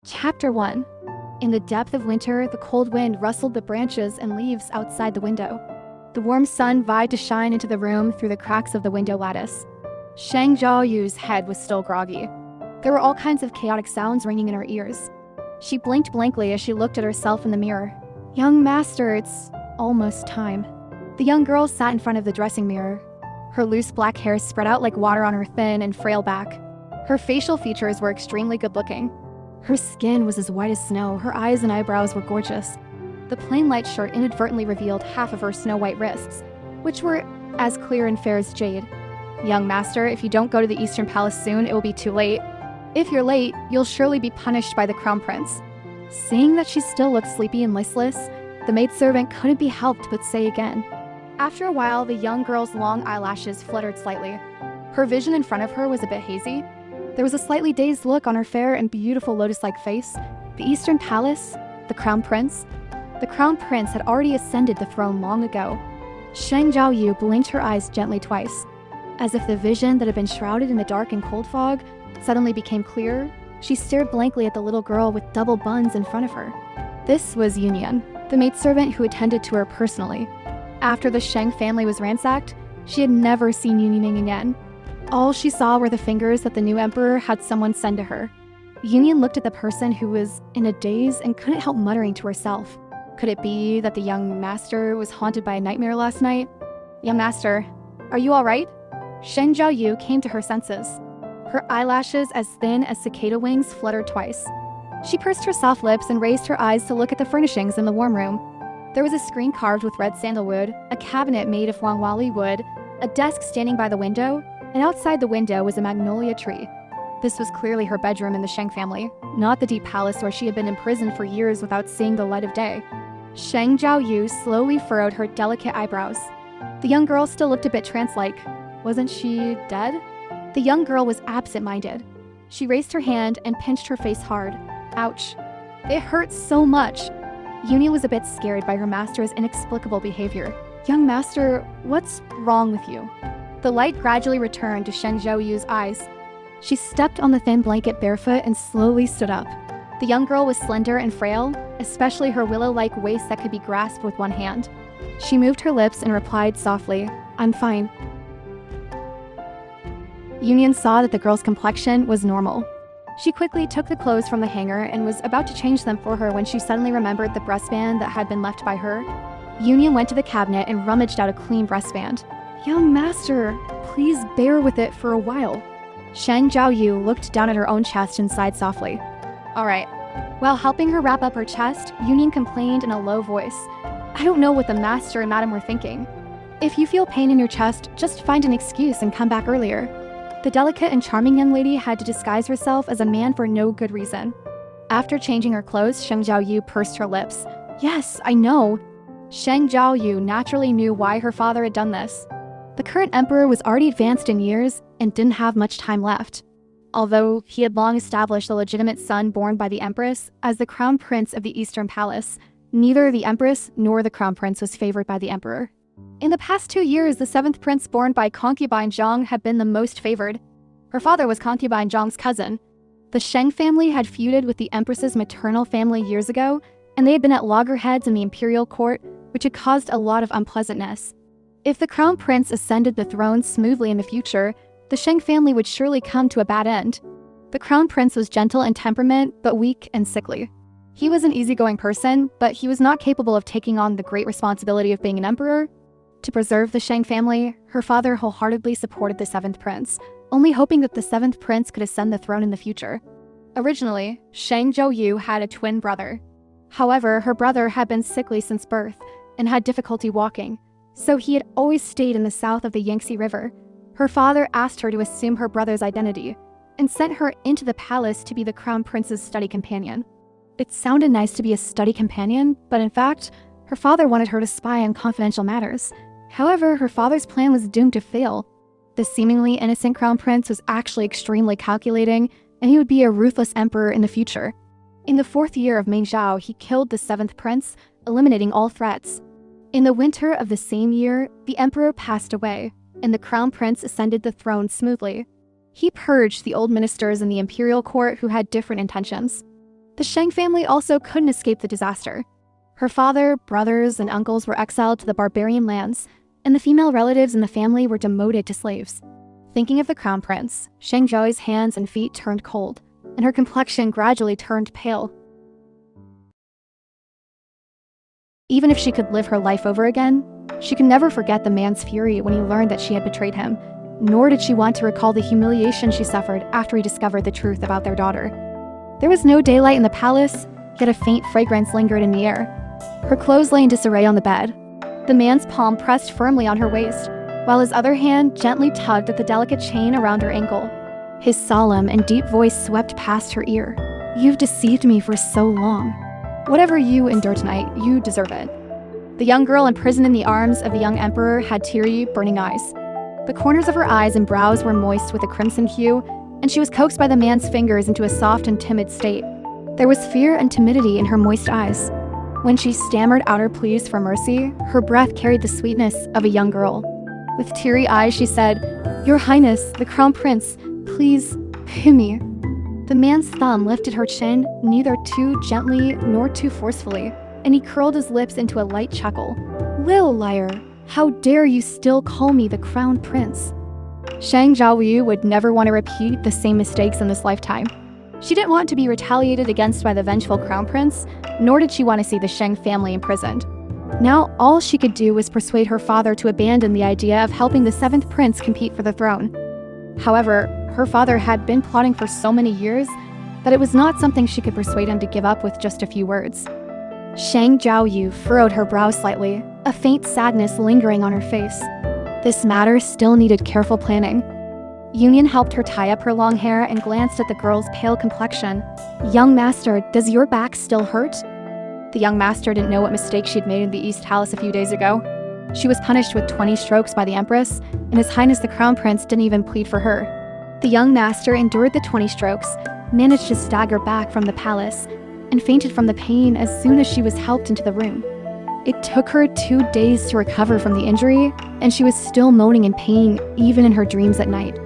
Chapter 1. In the depth of winter, the cold wind rustled the branches and leaves outside the window. The warm sun vied to shine into the room through the cracks of the window lattice. Sheng Jiaoyu's head was still groggy. There were all kinds of chaotic sounds ringing in her ears. She blinked blankly as she looked at herself in the mirror. "Young master, it's almost time." The young girl sat in front of the dressing mirror. Her loose black hair spread out like water on her thin and frail back. Her facial features were extremely good-looking. Her skin was as white as snow, her eyes and eyebrows were gorgeous. The plain light shirt inadvertently revealed half of her snow-white wrists, which were as clear and fair as jade. "Young master, if you don't go to the Eastern Palace soon, it will be too late. If you're late, you'll surely be punished by the Crown Prince." Seeing that she still looked sleepy and listless, the maidservant couldn't be helped but say again. After a while, the young girl's long eyelashes fluttered slightly. Her vision in front of her was a bit hazy. There was a slightly dazed look on her fair and beautiful lotus-like face. The Eastern Palace, the Crown Prince. The Crown Prince had already ascended the throne long ago. Sheng Jiaoyu blinked her eyes gently twice. As if the vision that had been shrouded in the dark and cold fog suddenly became clearer, she stared blankly at the little girl with double buns in front of her. This was Yunyan, the maidservant who attended to her personally. After the Sheng family was ransacked, she had never seen Yunyan again. All she saw were the fingers that the new emperor had someone send to her. Yunyan looked at the person who was in a daze and couldn't help muttering to herself. Could it be that the young master was haunted by a nightmare last night? "Young master, are you all right?" Sheng Jiaoyu came to her senses. Her eyelashes, as thin as cicada wings, fluttered twice. She pursed her soft lips and raised her eyes to look at the furnishings in the warm room. There was a screen carved with red sandalwood, a cabinet made of huangwali wood, a desk standing by the window, and outside the window was a magnolia tree. This was clearly her bedroom in the Sheng family, not the deep palace where she had been imprisoned for years without seeing the light of day. Sheng Jiaoyu slowly furrowed her delicate eyebrows. The young girl still looked a bit trance-like. Wasn't she dead? The young girl was absent-minded. She raised her hand and pinched her face hard. Ouch. It hurt so much. Yunyan was a bit scared by her master's inexplicable behavior. "Young master, what's wrong with you?" The light gradually returned to Sheng Jiaoyu's eyes. She stepped on the thin blanket barefoot and slowly stood up. The young girl was slender and frail, especially her willow-like waist that could be grasped with one hand. She moved her lips and replied softly, "I'm fine." Yunyan saw that the girl's complexion was normal. She quickly took the clothes from the hanger and was about to change them for her when she suddenly remembered the breastband that had been left by her. Yunyan went to the cabinet and rummaged out a clean breastband. "Young master, please bear with it for a while." Sheng Jiaoyu looked down at her own chest and sighed softly. "All right." While helping her wrap up her chest, Yunyan complained in a low voice, "I don't know what the master and madam were thinking. If you feel pain in your chest, just find an excuse and come back earlier." The delicate and charming young lady had to disguise herself as a man for no good reason. After changing her clothes, Sheng Jiaoyu pursed her lips. "Yes, I know." Sheng Jiaoyu naturally knew why her father had done this. The current emperor was already advanced in years and didn't have much time left. Although he had long established the legitimate son born by the empress as the crown prince of the Eastern Palace, neither the empress nor the crown prince was favored by the emperor. In the past 2 years, the 7th prince born by concubine Zhang had been the most favored. Her father was concubine Zhang's cousin. The Sheng family had feuded with the empress's maternal family years ago, and they had been at loggerheads in the imperial court, which had caused a lot of unpleasantness. If the crown prince ascended the throne smoothly in the future, the Sheng family would surely come to a bad end. The crown prince was gentle in temperament, but weak and sickly. He was an easygoing person, but he was not capable of taking on the great responsibility of being an emperor. To preserve the Sheng family, her father wholeheartedly supported the 7th prince, only hoping that the 7th prince could ascend the throne in the future. Originally, Sheng Jiaoyu had a twin brother. However, her brother had been sickly since birth and had difficulty walking, so he had always stayed in the south of the Yangtze River. Her father asked her to assume her brother's identity and sent her into the palace to be the crown prince's study companion. It sounded nice to be a study companion, but in fact, her father wanted her to spy on confidential matters. However, her father's plan was doomed to fail. The seemingly innocent crown prince was actually extremely calculating, and he would be a ruthless emperor in the future. In the 4th year of Mingzhao, he killed the 7th prince, eliminating all threats. In the winter of the same year, the emperor passed away, and the crown prince ascended the throne smoothly. He purged the old ministers in the imperial court who had different intentions. The Sheng family also couldn't escape the disaster. Her father, brothers, and uncles were exiled to the barbarian lands, and the female relatives in the family were demoted to slaves. Thinking of the crown prince, Sheng Jiaoyu's hands and feet turned cold, and her complexion gradually turned pale. Even if she could live her life over again, she could never forget the man's fury when he learned that she had betrayed him, nor did she want to recall the humiliation she suffered after he discovered the truth about their daughter. There was no daylight in the palace, yet a faint fragrance lingered in the air. Her clothes lay in disarray on the bed. The man's palm pressed firmly on her waist, while his other hand gently tugged at the delicate chain around her ankle. His solemn and deep voice swept past her ear. "You've deceived me for so long. Whatever you endure tonight, you deserve it." The young girl imprisoned in the arms of the young emperor had teary, burning eyes. The corners of her eyes and brows were moist with a crimson hue, and she was coaxed by the man's fingers into a soft and timid state. There was fear and timidity in her moist eyes. When she stammered out her pleas for mercy, her breath carried the sweetness of a young girl. With teary eyes, she said, "Your Highness, the Crown Prince, please, pity me." The man's thumb lifted her chin, neither too gently nor too forcefully, and he curled his lips into a light chuckle. "Little liar, how dare you still call me the Crown Prince?" Sheng Jiaoyu would never want to repeat the same mistakes in this lifetime. She didn't want to be retaliated against by the vengeful Crown Prince, nor did she want to see the Sheng family imprisoned. Now, all she could do was persuade her father to abandon the idea of helping the 7th prince compete for the throne. However, her father had been plotting for so many years that it was not something she could persuade him to give up with just a few words. Sheng Jiaoyu furrowed her brow slightly, a faint sadness lingering on her face. This matter still needed careful planning. Union helped her tie up her long hair and glanced at the girl's pale complexion. "Young master, does your back still hurt?" The young master didn't know what mistake she'd made in the East Palace a few days ago. She was punished with 20 strokes by the Empress, and His Highness the Crown Prince didn't even plead for her. The young master endured the 20 strokes, managed to stagger back from the palace, and fainted from the pain as soon as she was helped into the room. It took her 2 days to recover from the injury, and she was still moaning in pain even in her dreams at night.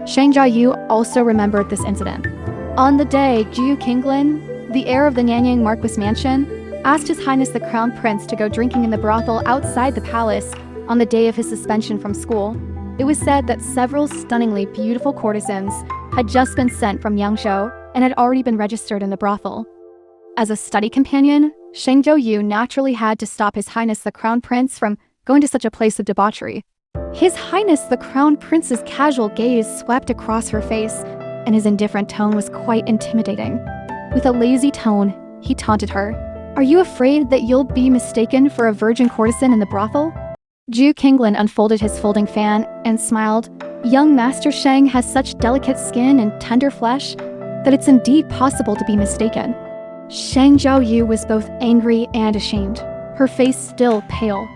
Sheng Jiaoyu also remembered this incident. On the day Ju Qinglin, the heir of the Nanyang Marquis mansion, asked His Highness the Crown Prince to go drinking in the brothel outside the palace on the day of his suspension from school, it was said that several stunningly beautiful courtesans had just been sent from Yangzhou and had already been registered in the brothel. As a study companion, Sheng Jiaoyu naturally had to stop His Highness the Crown Prince from going to such a place of debauchery. His Highness the Crown Prince's casual gaze swept across her face, and his indifferent tone was quite intimidating. With a lazy tone, he taunted her. "Are you afraid that you'll be mistaken for a virgin courtesan in the brothel?" Ju Qinglin unfolded his folding fan and smiled. "Young Master Sheng has such delicate skin and tender flesh that it's indeed possible to be mistaken." Sheng Jiaoyu was both angry and ashamed, her face still pale.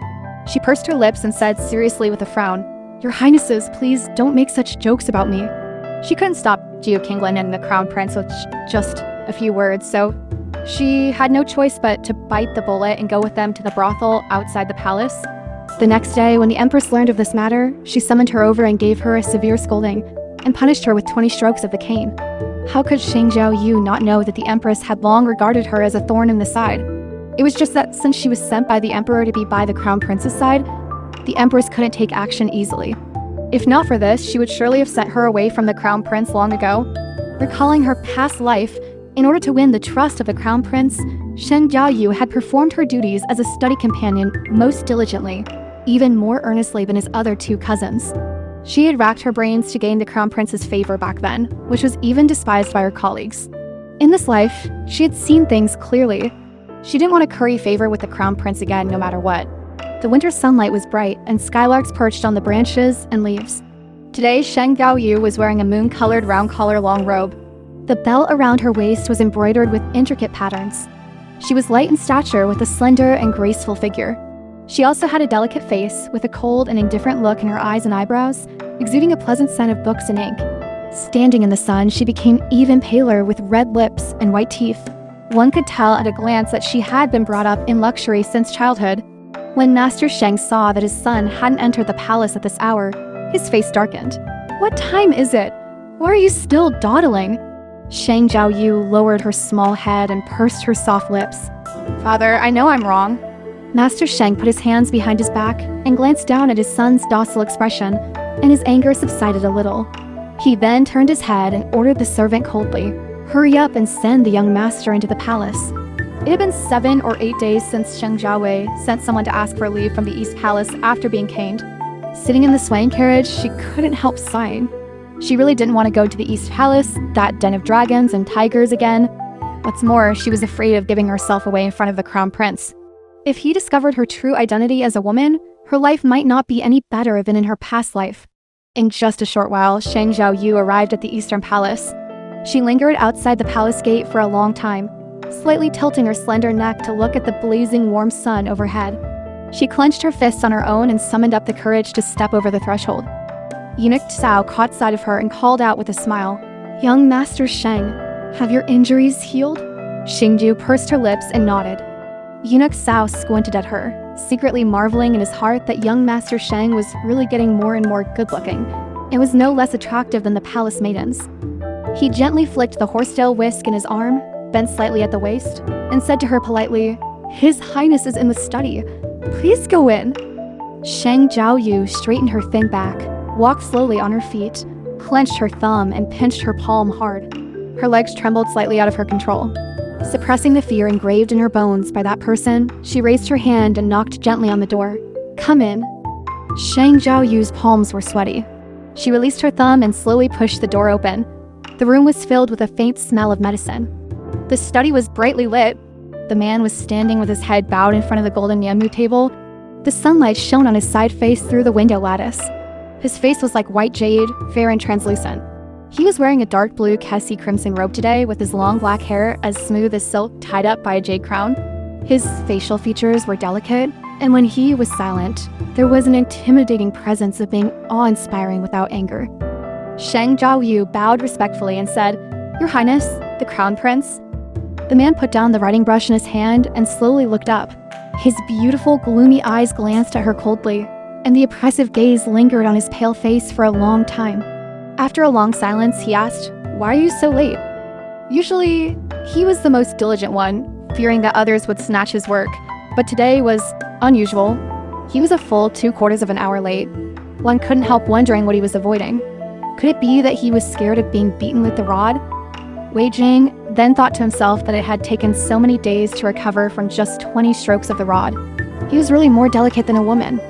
She pursed her lips and said seriously with a frown, "Your Highnesses, please don't make such jokes about me." She couldn't stop Ju Qinglin and the Crown Prince with just a few words, so she had no choice but to bite the bullet and go with them to the brothel outside the palace. The next day, when the Empress learned of this matter, she summoned her over and gave her a severe scolding, and punished her with 20 strokes of the cane. How could Sheng Jiaoyu not know that the Empress had long regarded her as a thorn in the side? It was just that since she was sent by the Emperor to be by the Crown Prince's side, the Empress couldn't take action easily. If not for this, she would surely have sent her away from the Crown Prince long ago. Recalling her past life, in order to win the trust of the Crown Prince, Sheng Jiaoyu had performed her duties as a study companion most diligently, even more earnestly than his other 2 cousins. She had racked her brains to gain the Crown Prince's favor back then, which was even despised by her colleagues. In this life, she had seen things clearly. She didn't want to curry favor with the Crown Prince again no matter what. The winter sunlight was bright, and skylarks perched on the branches and leaves. Today, Sheng Jiaoyu was wearing a moon-colored round-collar long robe. The belt around her waist was embroidered with intricate patterns. She was light in stature with a slender and graceful figure. She also had a delicate face, with a cold and indifferent look in her eyes and eyebrows, exuding a pleasant scent of books and ink. Standing in the sun, she became even paler with red lips and white teeth. One could tell at a glance that she had been brought up in luxury since childhood. When Master Sheng saw that his son hadn't entered the palace at this hour, his face darkened. "What time is it? Why are you still dawdling?" Sheng Jiaoyu lowered her small head and pursed her soft lips. "Father, I know I'm wrong." Master Sheng put his hands behind his back and glanced down at his son's docile expression, and his anger subsided a little. He then turned his head and ordered the servant coldly, "Hurry up and send the young master into the palace." It had been 7 or 8 days since Sheng Jiaoyue sent someone to ask for leave from the East Palace after being caned. Sitting in the swaying carriage, she couldn't help sighing. She really didn't want to go to the East Palace, that den of dragons and tigers again. What's more, she was afraid of giving herself away in front of the Crown Prince. If he discovered her true identity as a woman, her life might not be any better than in her past life. In just a short while, Sheng Jiaoyu arrived at the Eastern Palace. She lingered outside the palace gate for a long time, slightly tilting her slender neck to look at the blazing warm sun overhead. She clenched her fists on her own and summoned up the courage to step over the threshold. Eunuch Cao caught sight of her and called out with a smile, "Young Master Sheng, have your injuries healed?" Xingju pursed her lips and nodded. Eunuch Cao squinted at her, secretly marveling in his heart that young Master Sheng was really getting more and more good-looking, and was no less attractive than the palace maidens. He gently flicked the horsetail whisk in his arm, bent slightly at the waist, and said to her politely, "His Highness is in the study. Please go in." Sheng Jiaoyu straightened her thin back, walked slowly on her feet, clenched her thumb, and pinched her palm hard. Her legs trembled slightly out of her control. Suppressing the fear engraved in her bones by that person, she raised her hand and knocked gently on the door. "Come in." Sheng Jiaoyu's palms were sweaty. She released her thumb and slowly pushed the door open. The room was filled with a faint smell of medicine. The study was brightly lit. The man was standing with his head bowed in front of the golden Yanmu table. The sunlight shone on his side face through the window lattice. His face was like white jade, fair and translucent. He was wearing a dark blue Kessie crimson robe today with his long black hair as smooth as silk tied up by a jade crown. His facial features were delicate, and when he was silent, there was an intimidating presence of being awe-inspiring without anger. Sheng Jiaoyu bowed respectfully and said, "Your Highness, the Crown Prince." The man put down the writing brush in his hand and slowly looked up. His beautiful, gloomy eyes glanced at her coldly, and the oppressive gaze lingered on his pale face for a long time. After a long silence, he asked, "Why are you so late?" Usually, he was the most diligent one, fearing that others would snatch his work, but today was unusual. He was a full 3/4 of an hour late. One couldn't help wondering what he was avoiding. Could it be that he was scared of being beaten with the rod? Wei Jing then thought to himself that it had taken so many days to recover from just 20 strokes of the rod. He was really more delicate than a woman.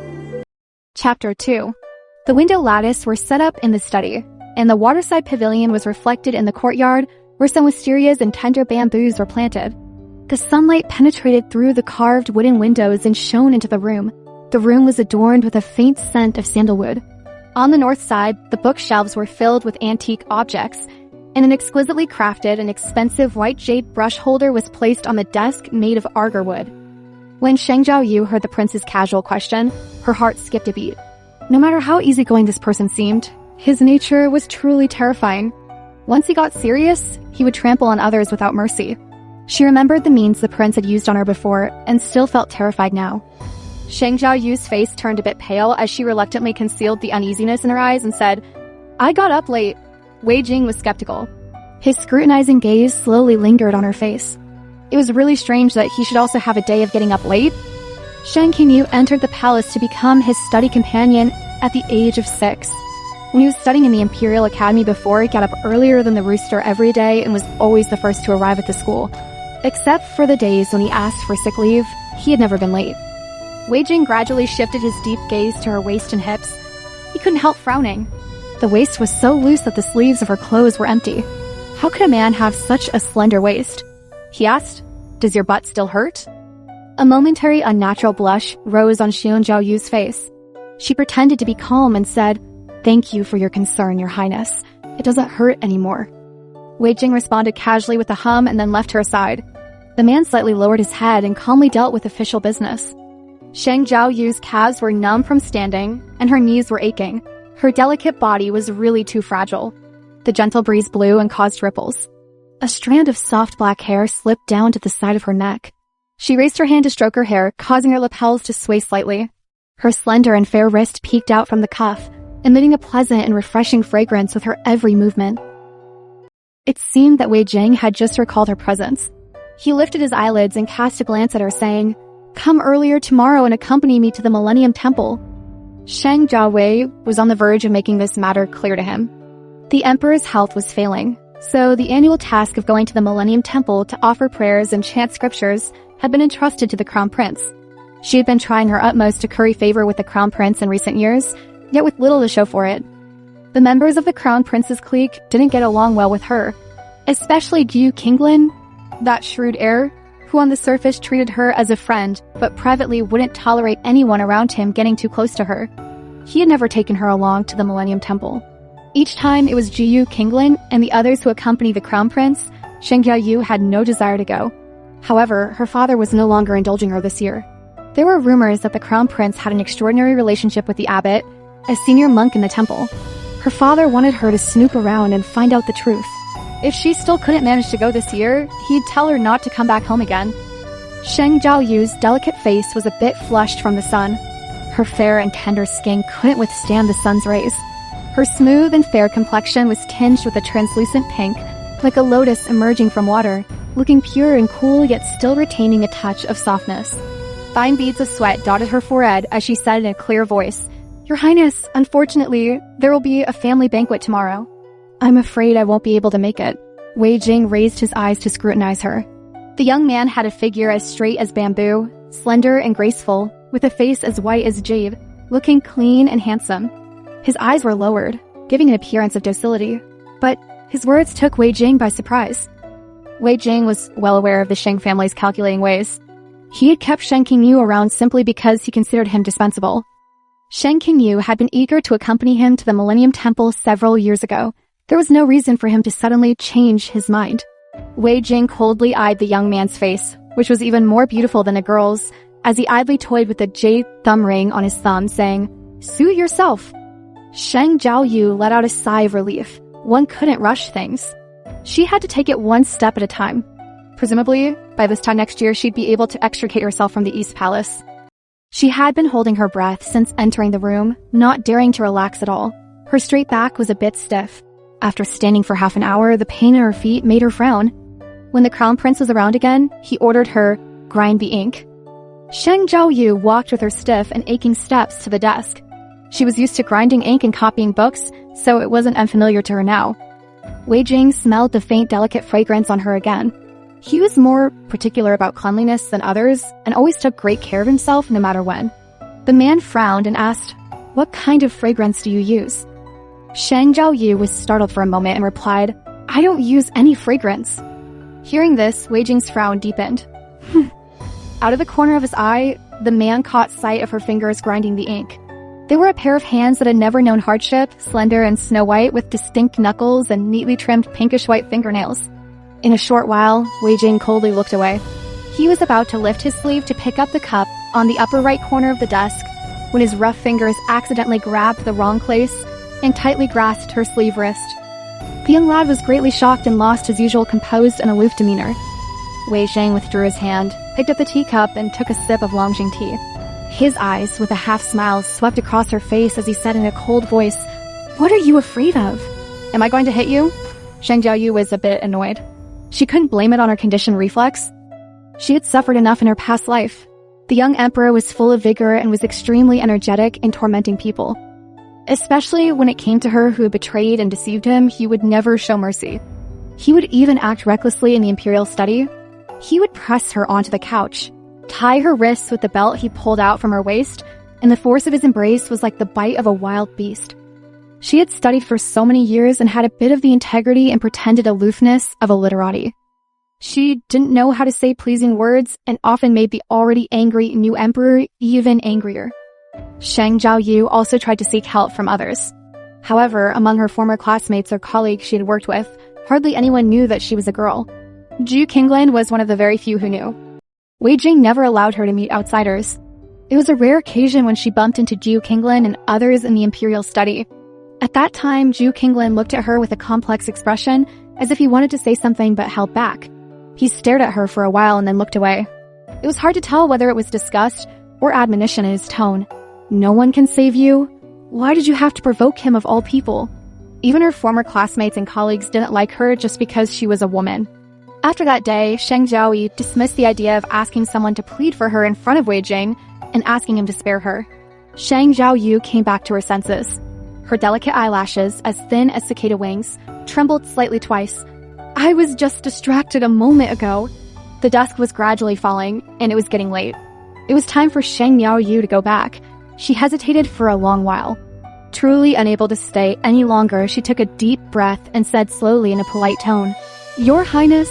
Chapter 2. The window lattice were set up in the study, and the waterside pavilion was reflected in the courtyard where some wisterias and tender bamboos were planted. The sunlight penetrated through the carved wooden windows and shone into the room. The room was adorned with a faint scent of sandalwood. On the north side, the bookshelves were filled with antique objects, and an exquisitely crafted and expensive white jade brush holder was placed on the desk made of agar wood. When Sheng Jiaoyu heard the prince's casual question, her heart skipped a beat. No matter how easygoing this person seemed, his nature was truly terrifying. Once he got serious, he would trample on others without mercy. She remembered the means the prince had used on her before and still felt terrified now. Sheng Jiaoyu's face turned a bit pale as she reluctantly concealed the uneasiness in her eyes and said, "I got up late." Wei Jing was skeptical. His scrutinizing gaze slowly lingered on her face. It was really strange that he should also have a day of getting up late. Sheng Qingyu entered the palace to become his study companion at the age of 6. When he was studying in the Imperial Academy before, he got up earlier than the rooster every day and was always the first to arrive at the school. Except for the days when he asked for sick leave, he had never been late. Wei Jing gradually shifted his deep gaze to her waist and hips. He couldn't help frowning. The waist was so loose that the sleeves of her clothes were empty. How could a man have such a slender waist? He asked, "Does your butt still hurt?" A momentary unnatural blush rose on Sheng Jiaoyu's face. She pretended to be calm and said, "Thank you for your concern, Your Highness. It doesn't hurt anymore." Wei Jing responded casually with a hum and then left her aside. The man slightly lowered his head and calmly dealt with official business. Sheng Jiaoyu's calves were numb from standing, and her knees were aching. Her delicate body was really too fragile. The gentle breeze blew and caused ripples. A strand of soft black hair slipped down to the side of her neck. She raised her hand to stroke her hair, causing her lapels to sway slightly. Her slender and fair wrist peeked out from the cuff, emitting a pleasant and refreshing fragrance with her every movement. It seemed that Wei Jing had just recalled her presence. He lifted his eyelids and cast a glance at her, saying, "Come earlier tomorrow and accompany me to the Millennium Temple." Sheng Jiaoyue was on the verge of making this matter clear to him. The emperor's health was failing, so the annual task of going to the Millennium Temple to offer prayers and chant scriptures had been entrusted to the Crown Prince. She had been trying her utmost to curry favor with the Crown Prince in recent years, yet with little to show for it. The members of the Crown Prince's clique didn't get along well with her, especially Gu Qinglin, that shrewd heir, who on the surface treated her as a friend, but privately wouldn't tolerate anyone around him getting too close to her. He had never taken her along to the Millennium Temple. Each time it was Gu Qinglin and the others who accompanied the Crown Prince, Sheng Jiaoyu had no desire to go. However, her father was no longer indulging her this year. There were rumors that the Crown Prince had an extraordinary relationship with the abbot, a senior monk in the temple. Her father wanted her to snoop around and find out the truth. If she still couldn't manage to go this year, he'd tell her not to come back home again. Sheng Jiaoyu's delicate face was a bit flushed from the sun. Her fair and tender skin couldn't withstand the sun's rays. Her smooth and fair complexion was tinged with a translucent pink, like a lotus emerging from water, looking pure and cool yet still retaining a touch of softness. Fine beads of sweat dotted her forehead as she said in a clear voice, "Your Highness, unfortunately, there will be a family banquet tomorrow." "I'm afraid I won't be able to make it." Wei Jing raised his eyes to scrutinize her. The young man had a figure as straight as bamboo, slender and graceful, with a face as white as jade, looking clean and handsome. His eyes were lowered, giving an appearance of docility, but his words took Wei Jing by surprise. Wei Jing was well aware of the Sheng family's calculating ways. He had kept Sheng Qingyu around simply because he considered him dispensable. Sheng Qingyu had been eager to accompany him to the Millennium Temple several years ago. There was no reason for him to suddenly change his mind. Wei Jing coldly eyed the young man's face, which was even more beautiful than a girl's, as he idly toyed with the jade thumb ring on his thumb, saying, "Suit yourself." Sheng Jiaoyu let out a sigh of relief. One couldn't rush things. She had to take it one step at a time. Presumably, by this time next year, she'd be able to extricate herself from the East Palace. She had been holding her breath since entering the room, not daring to relax at all. Her straight back was a bit stiff. After standing for half an hour, the pain in her feet made her frown. When the Crown Prince was around again, he ordered her, "Grind the ink." Sheng Jiaoyu walked with her stiff and aching steps to the desk. She was used to grinding ink and copying books, so it wasn't unfamiliar to her now. Wei Jing smelled the faint, delicate fragrance on her again. He was more particular about cleanliness than others, and always took great care of himself no matter when. The man frowned and asked, "What kind of fragrance do you use?" Sheng Jiaoyu was startled for a moment and replied, "I don't use any fragrance." Hearing this, Wei Jing's frown deepened. Out of the corner of his eye, the man caught sight of her fingers grinding the ink. They were a pair of hands that had never known hardship, slender and snow-white with distinct knuckles and neatly trimmed pinkish-white fingernails. In a short while, Wei Jing coldly looked away. He was about to lift his sleeve to pick up the cup on the upper right corner of the desk when his rough fingers accidentally grabbed the wrong place and tightly grasped her sleeve wrist. The young lad was greatly shocked and lost his usual composed and aloof demeanor. Wei Jing withdrew his hand, picked up the teacup, and took a sip of Longjing tea. His eyes, with a half-smile, swept across her face as he said in a cold voice, "What are you afraid of?" "Am I going to hit you?" Sheng Jiaoyu was a bit annoyed. She couldn't blame it on her conditioned reflex. She had suffered enough in her past life. The young emperor was full of vigor and was extremely energetic in tormenting people. Especially when it came to her who had betrayed and deceived him, he would never show mercy. He would even act recklessly in the imperial study. He would press her onto the couch, tie her wrists with the belt he pulled out from her waist, and the force of his embrace was like the bite of a wild beast. She had studied for so many years and had a bit of the integrity and pretended aloofness of a literati. She didn't know how to say pleasing words and often made the already angry new emperor even angrier. Sheng Jiaoyu also tried to seek help from others. However, among her former classmates or colleagues she had worked with, hardly anyone knew that she was a girl. Gu Qinglin was one of the very few who knew. Wei Jing never allowed her to meet outsiders. It was a rare occasion when she bumped into Gu Qinglin and others in the imperial study. At that time, Gu Qinglin looked at her with a complex expression, as if he wanted to say something but held back. He stared at her for a while and then looked away. It was hard to tell whether it was disgust or admonition in his tone. "No one can save you? Why did you have to provoke him of all people?" Even her former classmates and colleagues didn't like her just because she was a woman. After that day, Sheng Jiaoyu dismissed the idea of asking someone to plead for her in front of Wei Jing and asking him to spare her. Sheng Jiaoyu came back to her senses. Her delicate eyelashes, as thin as cicada wings, trembled slightly twice. "I was just distracted a moment ago." The dusk was gradually falling, and it was getting late. It was time for Sheng Jiaoyu to go back. She hesitated for a long while. Truly unable to stay any longer, she took a deep breath and said slowly in a polite tone, "Your Highness,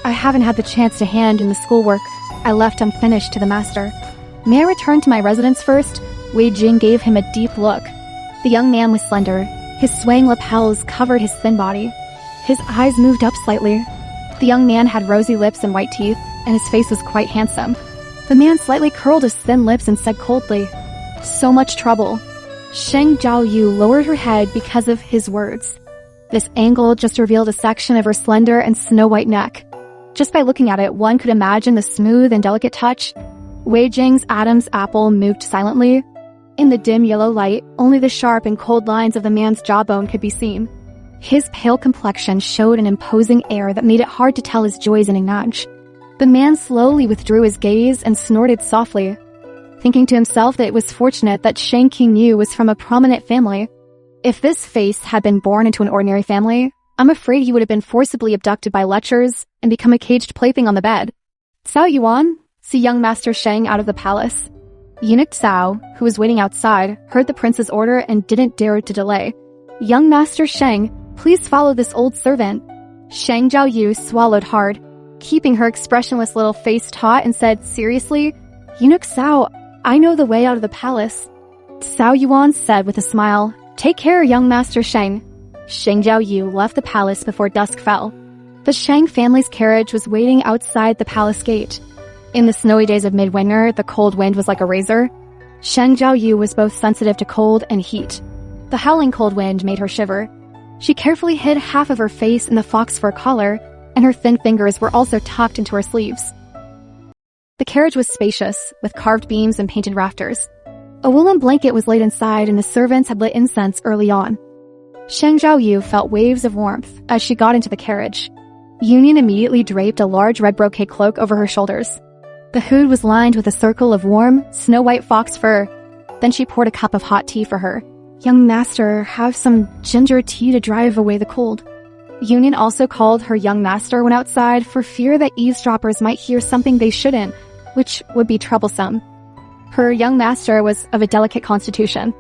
I haven't had the chance to hand in the schoolwork I left unfinished to the master. May I return to my residence first?" Wei Jing gave him a deep look. The young man was slender. His swaying lapels covered his thin body. His eyes moved up slightly. The young man had rosy lips and white teeth, and his face was quite handsome. The man slightly curled his thin lips and said coldly, "So much trouble." Sheng Jiaoyu lowered her head because of his words. This angle just revealed a section of her slender and snow-white neck. Just by looking at it, one could imagine the smooth and delicate touch. Wei Jing's Adam's apple moved silently. In the dim yellow light, only the sharp and cold lines of the man's jawbone could be seen. His pale complexion showed an imposing air that made it hard to tell his joys in a nudge. The man slowly withdrew his gaze and snorted softly, thinking to himself that it was fortunate that Sheng Jiaoyu was from a prominent family. If this face had been born into an ordinary family, I'm afraid he would have been forcibly abducted by lechers and become a caged plaything on the bed. "Cao Yuan, see young Master Sheng out of the palace." Eunuch Cao, who was waiting outside, heard the prince's order and didn't dare to delay. "Young Master Sheng, please follow this old servant." Sheng Jiaoyu swallowed hard, keeping her expressionless little face taut, and said, "Seriously? Eunuch Cao, I know the way out of the palace." Cao Yuan said with a smile, "Take care, young Master Sheng." Sheng Jiaoyu left the palace before dusk fell. The Sheng family's carriage was waiting outside the palace gate. In the snowy days of midwinter, the cold wind was like a razor. Sheng Jiaoyu was both sensitive to cold and heat. The howling cold wind made her shiver. She carefully hid half of her face in the fox fur collar, and her thin fingers were also tucked into her sleeves. The carriage was spacious, with carved beams and painted rafters. A woolen blanket was laid inside, and the servants had lit incense early on. Sheng Jiaoyu felt waves of warmth as she got into the carriage. Union immediately draped a large red brocade cloak over her shoulders. The hood was lined with a circle of warm, snow-white fox fur. Then she poured a cup of hot tea for her. "Young master, have some ginger tea to drive away the cold." Union also called her young master when outside for fear that eavesdroppers might hear something they shouldn't, which would be troublesome. Her young master was of a delicate constitution.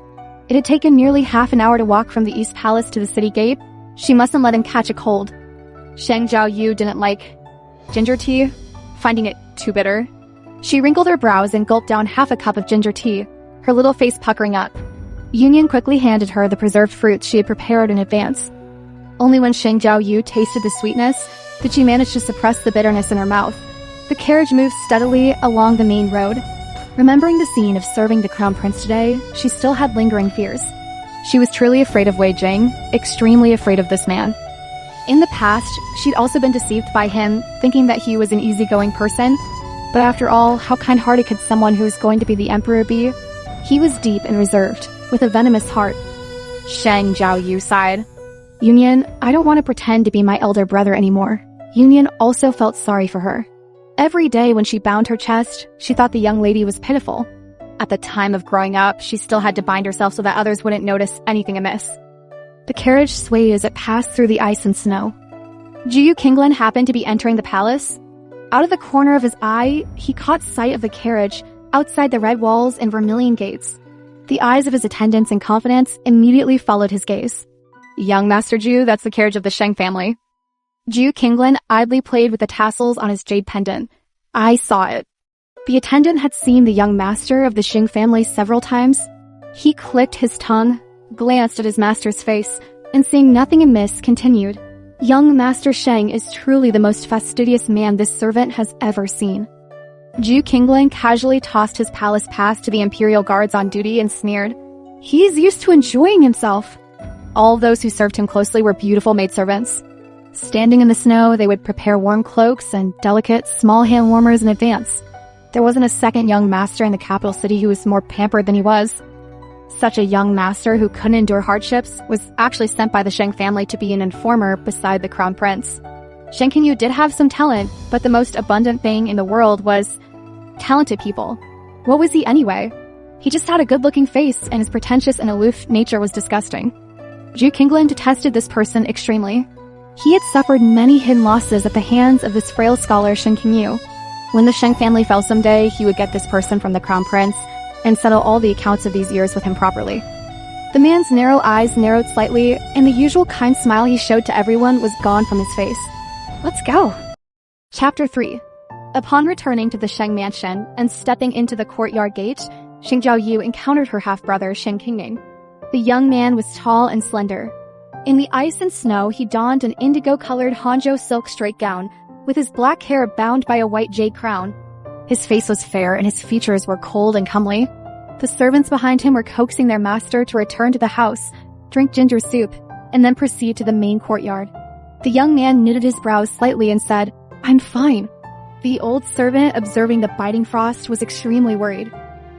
It had taken nearly half an hour to walk from the East Palace to the city gate. She mustn't let him catch a cold. Sheng Jiaoyu didn't like ginger tea, finding it too bitter. She wrinkled her brows and gulped down half a cup of ginger tea, her little face puckering up. Union quickly handed her the preserved fruits she had prepared in advance. Only when Sheng Jiaoyu tasted the sweetness did she manage to suppress the bitterness in her mouth. The carriage moved steadily along the main road. Remembering the scene of serving the Crown Prince today, she still had lingering fears. She was truly afraid of Wei Jing, extremely afraid of this man. In the past, she'd also been deceived by him, thinking that he was an easygoing person. But after all, how kind-hearted could someone who was going to be the emperor be? He was deep and reserved, with a venomous heart. Sheng Jiaoyu sighed. "Union, I don't want to pretend to be my elder brother anymore." Union also felt sorry for her. Every day when she bound her chest, she thought the young lady was pitiful. At the time of growing up, she still had to bind herself so that others wouldn't notice anything amiss. The carriage swayed as it passed through the ice and snow. Jiyu Qinglan happened to be entering the palace. Out of the corner of his eye, he caught sight of the carriage outside the red walls and vermilion gates. The eyes of his attendants in confidence immediately followed his gaze. "Young Master Jiu, that's the carriage of the Sheng family." Jiyu Qinglan idly played with the tassels on his jade pendant. I saw it. The attendant had seen the young master of the Sheng family several times. He clicked his tongue, glanced at his master's face, and seeing nothing amiss, continued, "Young Master Sheng is truly the most fastidious man this servant has ever seen." Jiyu Qinglan casually tossed his palace pass to the imperial guards on duty and sneered, "He's used to enjoying himself." All of those who served him closely were beautiful maidservants. Standing in the snow, they would prepare warm cloaks and delicate, small hand warmers in advance. There wasn't a second young master in the capital city who was more pampered than he was. Such a young master who couldn't endure hardships was actually sent by the Sheng family to be an informer beside the Crown Prince. Sheng Jiaoyu did have some talent, but the most abundant thing in the world was talented people. What was he anyway? He just had a good-looking face, and his pretentious and aloof nature was disgusting. Zhu Qinglin detested this person extremely. He had suffered many hidden losses at the hands of this frail scholar Sheng Jiaoyu. When the Sheng family fell someday, he would get this person from the Crown Prince and settle all the accounts of these years with him properly. The man's narrow eyes narrowed slightly, and the usual kind smile he showed to everyone was gone from his face. Let's go! Chapter 3. Upon returning to the Sheng mansion and stepping into the courtyard gate, Sheng Jiaoyu encountered her half-brother Sheng Jiaoyu. The young man was tall and slender. In the ice and snow, he donned an indigo-colored Hanzhou silk straight gown, with his black hair bound by a white jade crown. His face was fair and his features were cold and comely. The servants behind him were coaxing their master to return to the house, drink ginger soup, and then proceed to the main courtyard. The young man knitted his brows slightly and said, "I'm fine." The old servant, observing the biting frost, was extremely worried.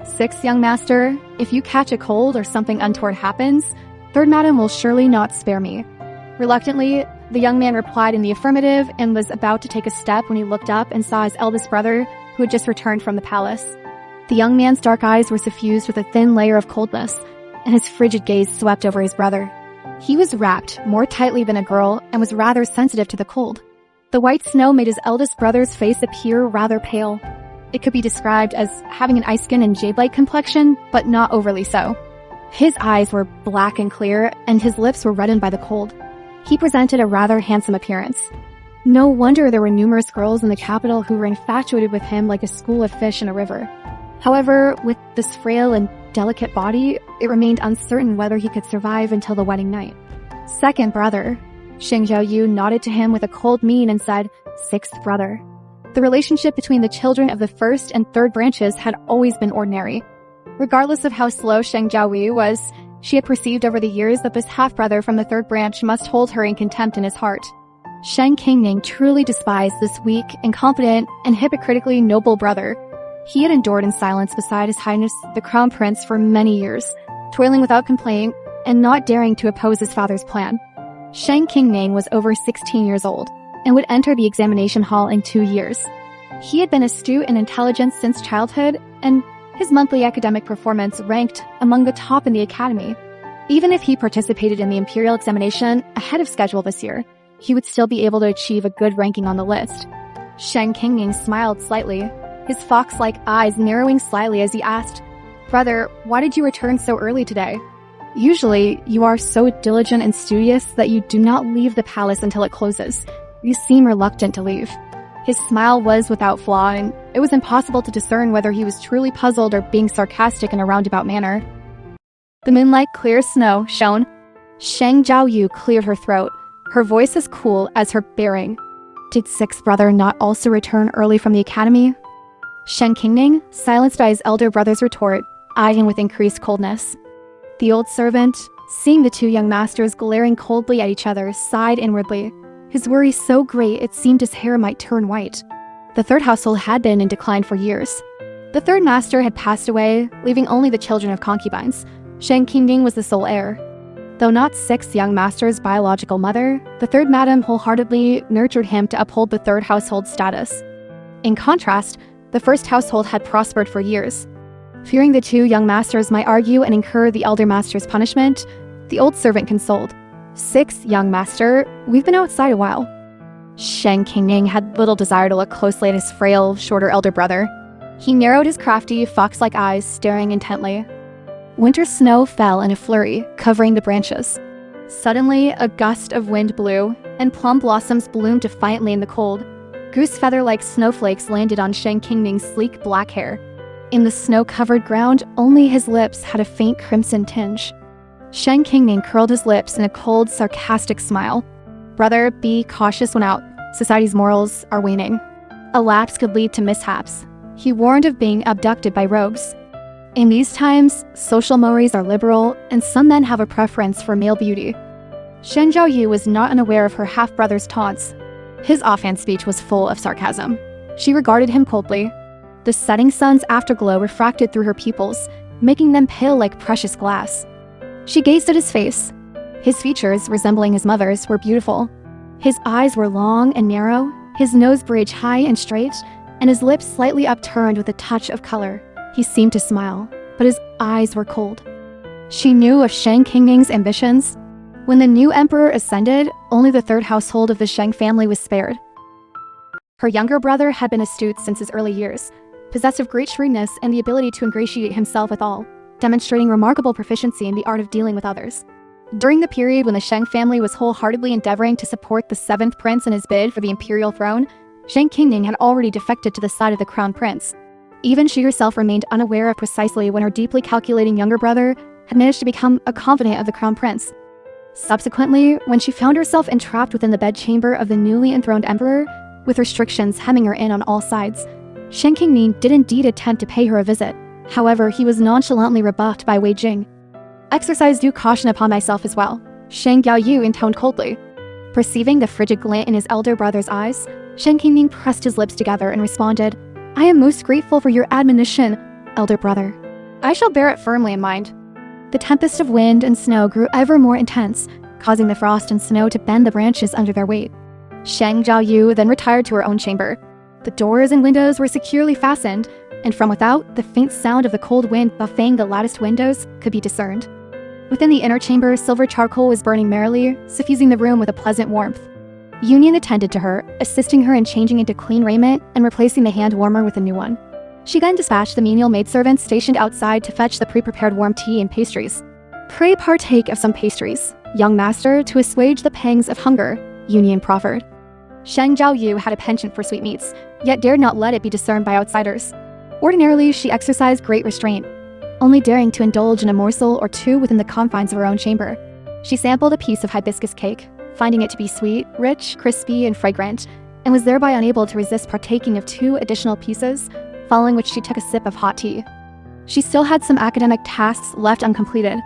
"Sixth young master, if you catch a cold or something untoward happens, third madam will surely not spare me." Reluctantly, the young man replied in the affirmative and was about to take a step when he looked up and saw his eldest brother, who had just returned from the palace. The young man's dark eyes were suffused with a thin layer of coldness, and his frigid gaze swept over his brother. He was wrapped more tightly than a girl and was rather sensitive to the cold. The white snow made his eldest brother's face appear rather pale. It could be described as having an ice skin and jade-like complexion, but not overly so. His eyes were black and clear, and his lips were reddened by the cold. He presented a rather handsome appearance. No wonder there were numerous girls in the capital who were infatuated with him like a school of fish in a river. However, with this frail and delicate body, it remained uncertain whether he could survive until the wedding night. "Second brother." Sheng Jiaoyu nodded to him with a cold mien and said, "Sixth brother." The relationship between the children of the first and third branches had always been ordinary. Regardless of how slow Sheng Jiaoyu was, she had perceived over the years that this half-brother from the third branch must hold her in contempt in his heart. Sheng Jiaoyu truly despised this weak, incompetent, and hypocritically noble brother. He had endured in silence beside His Highness the Crown Prince for many years, toiling without complaint and not daring to oppose his father's plan. Sheng Jiaoyu was over 16 years old and would enter the examination hall in 2 years. He had been astute and intelligent since childhood, and his monthly academic performance ranked among the top in the academy. Even if he participated in the imperial examination ahead of schedule this year, he would still be able to achieve a good ranking on the list. Sheng Jiaoyu smiled slightly, his fox-like eyes narrowing slightly as he asked, "Brother, why did you return so early today? Usually, you are so diligent and studious that you do not leave the palace until it closes. You seem reluctant to leave." His smile was without flaw, and it was impossible to discern whether he was truly puzzled or being sarcastic in a roundabout manner. The moonlight clear snow shone. Sheng Jiaoyu cleared her throat, her voice as cool as her bearing. Did sixth brother not also return early from the academy? Sheng Jiaoyu, silenced by his elder brother's retort, eyed him with increased coldness. The old servant, seeing the two young masters glaring coldly at each other, sighed inwardly, his worry so great it seemed his hair might turn white. The third household had been in decline for years. The third master had passed away, leaving only the children of concubines. Sheng Jiaoyu was the sole heir. Though not sixth young master's biological mother, the third madam wholeheartedly nurtured him to uphold the third household status. In contrast, the first household had prospered for years. Fearing the two young masters might argue and incur the elder master's punishment, the old servant consoled. "Sixth young master, we've been outside a while." Sheng Jiaoyu had little desire to look closely at his frail, shorter elder brother. He narrowed his crafty, fox-like eyes, staring intently. Winter snow fell in a flurry, covering the branches. Suddenly, a gust of wind blew, and plum blossoms bloomed defiantly in the cold. Goose feather-like snowflakes landed on Sheng Jiaoyu's sleek black hair. In the snow-covered ground, only his lips had a faint crimson tinge. Sheng Jiaoyu curled his lips in a cold, sarcastic smile. "Brother, be cautious when out. Society's morals are waning. A lapse could lead to mishaps." He warned of being abducted by rogues. In these times, social mores are liberal, and some men have a preference for male beauty. Sheng Jiaoyu was not unaware of her half-brother's taunts. His offhand speech was full of sarcasm. She regarded him coldly. The setting sun's afterglow refracted through her pupils, making them pale like precious glass. She gazed at his face. His features, resembling his mother's, were beautiful. His eyes were long and narrow, his nose bridge high and straight, and his lips slightly upturned with a touch of color. He seemed to smile, but his eyes were cold. She knew of Sheng Qingning's ambitions. When the new emperor ascended, only the third household of the Sheng family was spared. Her younger brother had been astute since his early years, possessed of great shrewdness and the ability to ingratiate himself with all, demonstrating remarkable proficiency in the art of dealing with others. During the period when the Sheng family was wholeheartedly endeavoring to support the seventh prince in his bid for the imperial throne, Sheng Qingning had already defected to the side of the crown prince. Even she herself remained unaware of precisely when her deeply calculating younger brother had managed to become a confidant of the crown prince. Subsequently, when she found herself entrapped within the bedchamber of the newly enthroned emperor, with restrictions hemming her in on all sides, Sheng Qingning did indeed attempt to pay her a visit. However, he was nonchalantly rebuffed by Wei Jing. "Exercise due caution upon myself as well," Sheng Jiaoyu intoned coldly. Perceiving the frigid glint in his elder brother's eyes, Sheng Qingning pressed his lips together and responded, "I am most grateful for your admonition, elder brother. I shall bear it firmly in mind." The tempest of wind and snow grew ever more intense, causing the frost and snow to bend the branches under their weight. Sheng Jiaoyu then retired to her own chamber. The doors and windows were securely fastened, and from without, the faint sound of the cold wind buffeting the latticed windows could be discerned. Within the inner chamber, silver charcoal was burning merrily, suffusing the room with a pleasant warmth. Union attended to her, assisting her in changing into clean raiment and replacing the hand warmer with a new one. She then dispatched the menial maidservants stationed outside to fetch the pre-prepared warm tea and pastries. "Pray partake of some pastries, young master, to assuage the pangs of hunger," Union proffered. Sheng Jiaoyu had a penchant for sweetmeats, yet dared not let it be discerned by outsiders. Ordinarily, she exercised great restraint, only daring to indulge in a morsel or two within the confines of her own chamber. She sampled a piece of hibiscus cake, finding it to be sweet, rich, crispy, and fragrant, and was thereby unable to resist partaking of 2 additional pieces, following which she took a sip of hot tea. She still had some academic tasks left uncompleted.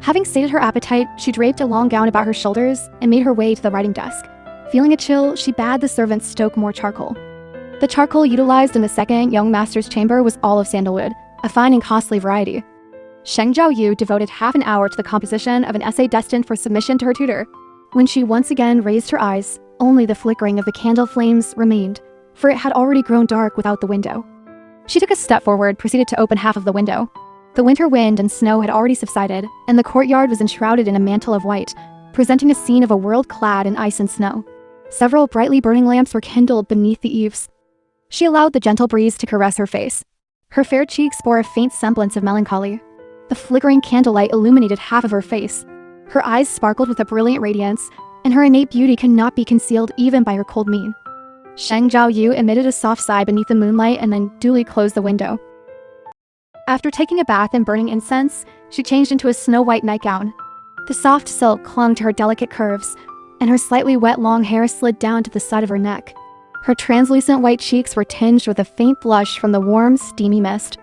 Having sated her appetite, she draped a long gown about her shoulders and made her way to the writing desk. Feeling a chill, she bade the servants stoke more charcoal. The charcoal utilized in the second young master's chamber was all of sandalwood, a fine and costly variety. Sheng Jiaoyu devoted half an hour to the composition of an essay destined for submission to her tutor. When she once again raised her eyes, only the flickering of the candle flames remained, for it had already grown dark without the window. She took a step forward, proceeded to open half of the window. The winter wind and snow had already subsided, and the courtyard was enshrouded in a mantle of white, presenting a scene of a world clad in ice and snow. Several brightly burning lamps were kindled beneath the eaves. She allowed the gentle breeze to caress her face. Her fair cheeks bore a faint semblance of melancholy. The flickering candlelight illuminated half of her face. Her eyes sparkled with a brilliant radiance, and her innate beauty could not be concealed even by her cold mien. Sheng Jiaoyu emitted a soft sigh beneath the moonlight and then duly closed the window. After taking a bath and burning incense, she changed into a snow-white nightgown. The soft silk clung to her delicate curves, and her slightly wet long hair slid down to the side of her neck. Her translucent white cheeks were tinged with a faint blush from the warm, steamy mist.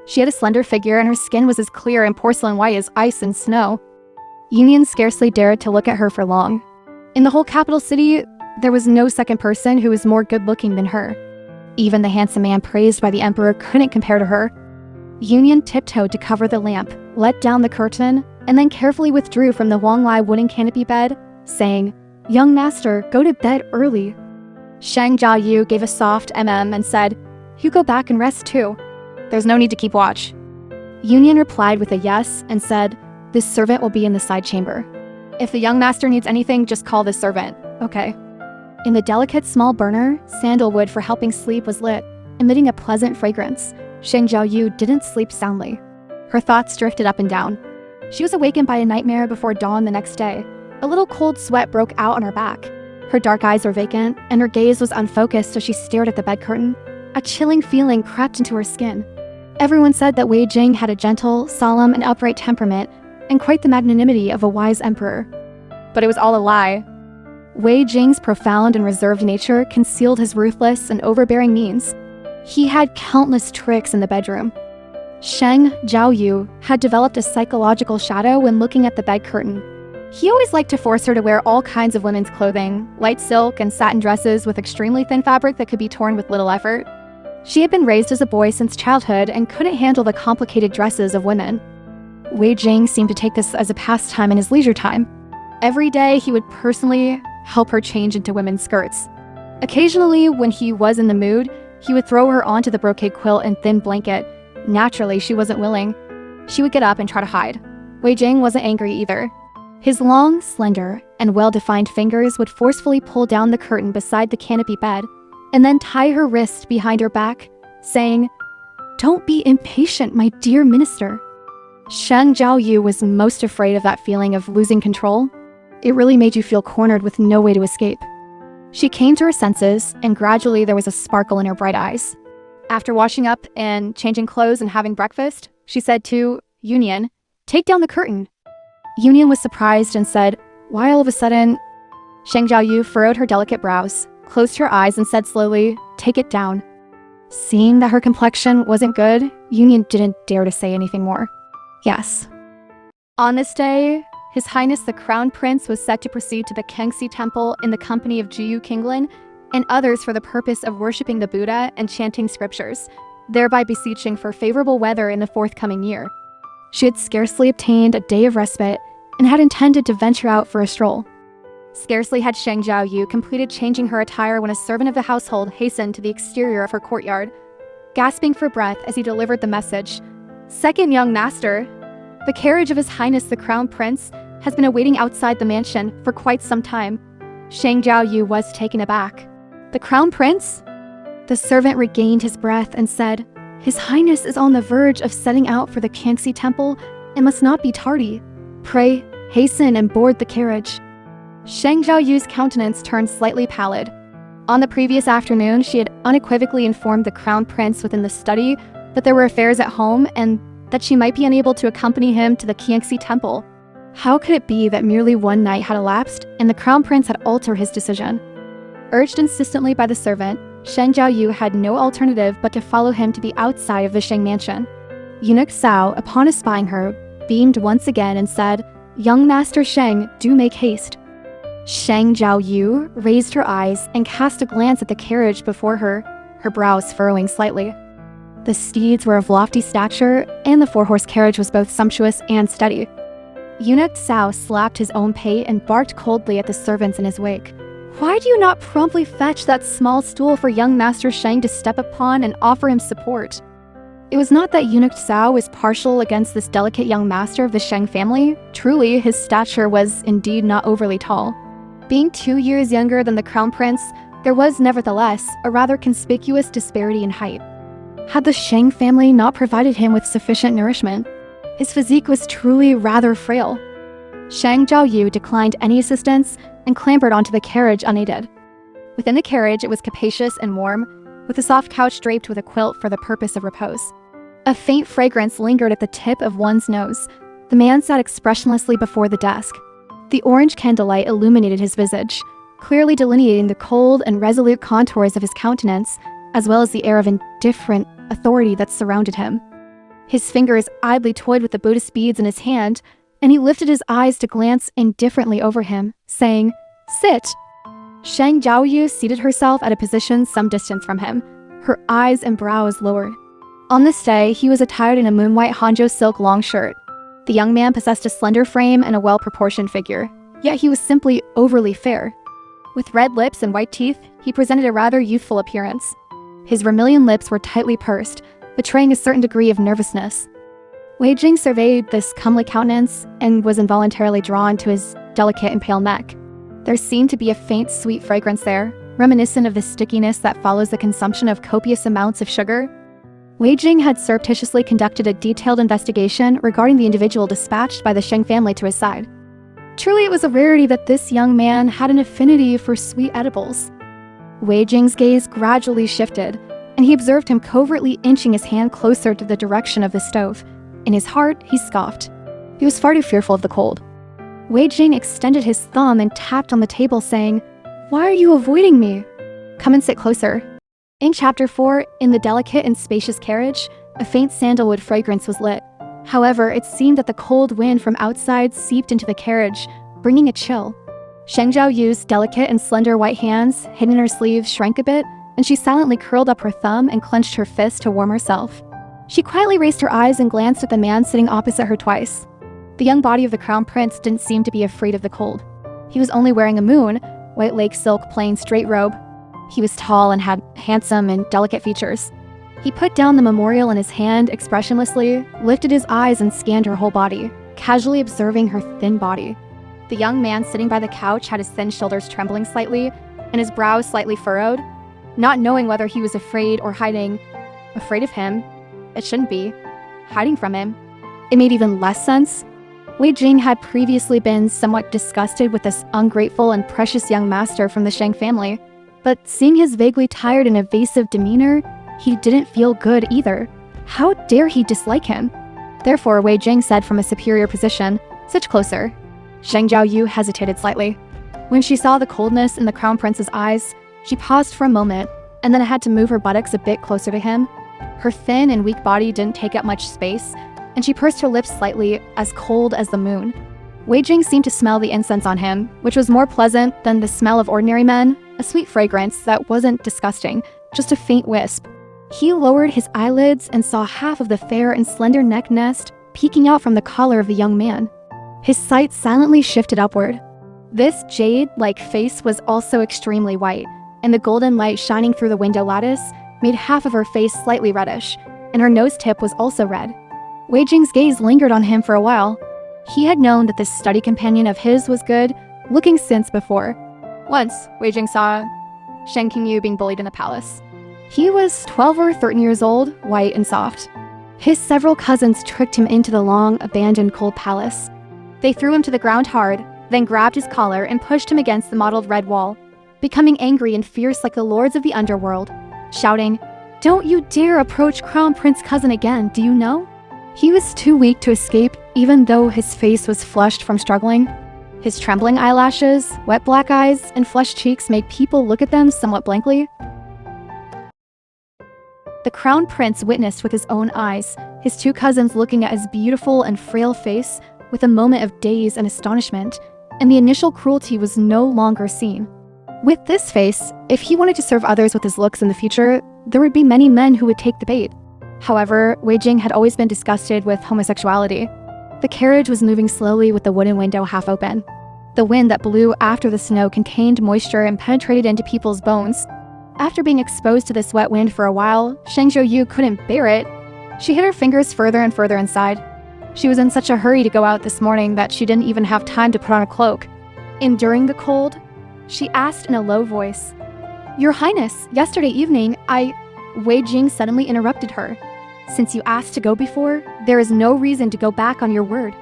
She had a slender figure, and her skin was as clear and porcelain white as ice and snow. Union scarcely dared to look at her for long. In the whole capital city, there was no second person who was more good-looking than her. Even the handsome man praised by the emperor couldn't compare to her. Union tiptoed to cover the lamp, let down the curtain, and then carefully withdrew from the Wanglai wooden canopy bed, saying, "Young master, go to bed early." Sheng Jiaoyu gave a soft and said, "You go back and rest too. There's no need to keep watch." Union replied with a yes and said, "This servant will be in the side chamber. If the young master needs anything, just call this servant, okay?" In the delicate small burner, sandalwood for helping sleep was lit, emitting a pleasant fragrance. Sheng Jiaoyu didn't sleep soundly. Her thoughts drifted up and down. She was awakened by a nightmare before dawn the next day. A little cold sweat broke out on her back. Her dark eyes were vacant, and her gaze was unfocused as she stared at the bed curtain. A chilling feeling crept into her skin. Everyone said that Wei Jing had a gentle, solemn, and upright temperament, and quite the magnanimity of a wise emperor. But it was all a lie. Wei Jing's profound and reserved nature concealed his ruthless and overbearing means. He had countless tricks in the bedroom. Sheng Jiaoyu had developed a psychological shadow when looking at the bed curtain. He always liked to force her to wear all kinds of women's clothing, light silk and satin dresses with extremely thin fabric that could be torn with little effort. She had been raised as a boy since childhood and couldn't handle the complicated dresses of women. Wei Jing seemed to take this as a pastime in his leisure time. Every day, he would personally help her change into women's skirts. Occasionally, when he was in the mood, he would throw her onto the brocade quilt and thin blanket. Naturally, she wasn't willing. She would get up and try to hide. Wei Jing wasn't angry either. His long, slender, and well-defined fingers would forcefully pull down the curtain beside the canopy bed and then tie her wrist behind her back, saying, "Don't be impatient, my dear minister." Sheng Jiaoyu was most afraid of that feeling of losing control. It really made you feel cornered with no way to escape. She came to her senses, and gradually there was a sparkle in her bright eyes. After washing up and changing clothes and having breakfast, she said to Union, "Take down the curtain." Union was surprised and said, "Why all of a sudden?" Sheng Jiaoyu furrowed her delicate brows, closed her eyes, and said slowly, "Take it down." Seeing that her complexion wasn't good, Union didn't dare to say anything more. Yes. On this day, His Highness the Crown Prince was set to proceed to the Kangxi Temple in the company of Jiyu Kinglin and others for the purpose of worshipping the Buddha and chanting scriptures, thereby beseeching for favorable weather in the forthcoming year. She had scarcely obtained a day of respite and had intended to venture out for a stroll. Scarcely had Sheng Jiaoyu completed changing her attire when a servant of the household hastened to the exterior of her courtyard, gasping for breath as he delivered the message. "Second young master, the carriage of His Highness the Crown Prince has been awaiting outside the mansion for quite some time." Sheng Jiaoyu was taken aback. "The Crown Prince?" The servant regained his breath and said, "His Highness is on the verge of setting out for the Kangxi Temple and must not be tardy. Pray, hasten and board the carriage." Sheng Jiaoyu's countenance turned slightly pallid. On the previous afternoon, she had unequivocally informed the Crown Prince within the study that there were affairs at home and that she might be unable to accompany him to the Kangxi Temple. How could it be that merely one night had elapsed and the Crown Prince had altered his decision? Urged insistently by the servant, Sheng Jiaoyu had no alternative but to follow him to the outside of the Sheng mansion. Eunuch Cao, upon espying her, beamed once again and said, "Young Master Sheng, do make haste." Sheng Jiaoyu raised her eyes and cast a glance at the carriage before her, her brows furrowing slightly. The steeds were of lofty stature, and the four-horse carriage was both sumptuous and steady. Eunuch Cao slapped his own pate and barked coldly at the servants in his wake. "Why do you not promptly fetch that small stool for young Master Sheng to step upon and offer him support?" It was not that Eunuch Cao was partial against this delicate young master of the Sheng family. Truly, his stature was indeed not overly tall. Being 2 years younger than the Crown Prince, there was nevertheless a rather conspicuous disparity in height. Had the Sheng family not provided him with sufficient nourishment? His physique was truly rather frail. Sheng Jiaoyu declined any assistance and clambered onto the carriage unaided. Within the carriage, it was capacious and warm, with a soft couch draped with a quilt for the purpose of repose. A faint fragrance lingered at the tip of one's nose. The man sat expressionlessly before the desk. The orange candlelight illuminated his visage, clearly delineating the cold and resolute contours of his countenance, as well as the air of indifferent authority that surrounded him. His fingers idly toyed with the Buddhist beads in his hand, and he lifted his eyes to glance indifferently over him, saying, "Sit." Sheng Jiaoyu seated herself at a position some distance from him, her eyes and brows lowered. On this day, he was attired in a moon-white Hanzhou silk long shirt. The young man possessed a slender frame and a well-proportioned figure, yet he was simply overly fair. With red lips and white teeth, he presented a rather youthful appearance. His vermilion lips were tightly pursed, betraying a certain degree of nervousness. Wei Jing surveyed this comely countenance and was involuntarily drawn to his delicate and pale neck. There seemed to be a faint, sweet fragrance there, reminiscent of the stickiness that follows the consumption of copious amounts of sugar. Wei Jing had surreptitiously conducted a detailed investigation regarding the individual dispatched by the Sheng family to his side. Truly, it was a rarity that this young man had an affinity for sweet edibles. Wei Jing's gaze gradually shifted, and he observed him covertly inching his hand closer to the direction of the stove. In his heart, he scoffed. He was far too fearful of the cold. Wei Jing extended his thumb and tapped on the table, saying, "Why are you avoiding me? Come and sit closer." In Chapter 4, in the delicate and spacious carriage, a faint sandalwood fragrance was lit. However, it seemed that the cold wind from outside seeped into the carriage, bringing a chill. Sheng Jiaoyu's delicate and slender white hands, hidden in her sleeves, shrank a bit, and she silently curled up her thumb and clenched her fist to warm herself. She quietly raised her eyes and glanced at the man sitting opposite her twice. The young body of the Crown Prince didn't seem to be afraid of the cold. He was only wearing a white lake silk plain straight robe. He was tall and had handsome and delicate features. He put down the memorial in his hand expressionlessly, lifted his eyes and scanned her whole body, casually observing her thin body. The young man sitting by the couch had his thin shoulders trembling slightly and his brows slightly furrowed, not knowing whether he was afraid or hiding. Afraid of him? It shouldn't be. Hiding from him? It made even less sense. Wei Jing had previously been somewhat disgusted with this ungrateful and precious young master from the Sheng family, but seeing his vaguely tired and evasive demeanor, he didn't feel good either. How dare he dislike him? Therefore, Wei Jing said from a superior position, "Sit closer." Sheng Jiaoyu hesitated slightly. When she saw the coldness in the Crown Prince's eyes, she paused for a moment and then had to move her buttocks a bit closer to him. Her thin and weak body didn't take up much space, and she pursed her lips slightly, as cold as the moon. Wei Jing seemed to smell the incense on him, which was more pleasant than the smell of ordinary men, a sweet fragrance that wasn't disgusting, just a faint wisp. He lowered his eyelids and saw half of the fair and slender neck nest peeking out from the collar of the young man. His sight silently shifted upward. This jade-like face was also extremely white, and the golden light shining through the window lattice made half of her face slightly reddish, and her nose tip was also red. Wei Jing's gaze lingered on him for a while. He had known that this study companion of his was good looking since before. Once, Wei Jing saw Sheng Jiaoyu being bullied in the palace. He was 12 or 13 years old, white and soft. His several cousins tricked him into the long, abandoned cold palace. They threw him to the ground hard, then grabbed his collar and pushed him against the mottled red wall, becoming angry and fierce like the lords of the underworld, shouting, "Don't you dare approach Crown Prince cousin again, do you know?" He was too weak to escape, even though his face was flushed from struggling. His trembling eyelashes, wet black eyes, and flushed cheeks made people look at them somewhat blankly. The Crown Prince witnessed with his own eyes, his two cousins looking at his beautiful and frail face with a moment of daze and astonishment, and the initial cruelty was no longer seen. With this face, if he wanted to serve others with his looks in the future, there would be many men who would take the bait. However, Wei Jing had always been disgusted with homosexuality. The carriage was moving slowly with the wooden window half open. The wind that blew after the snow contained moisture and penetrated into people's bones. After being exposed to this wet wind for a while, Sheng Jiaoyu couldn't bear it. She hid her fingers further and further inside. She was in such a hurry to go out this morning that she didn't even have time to put on a cloak. Enduring the cold, she asked in a low voice, "Your Highness, yesterday evening, Wei Jing suddenly interrupted her. "Since you asked to go before, there is no reason to go back on your word."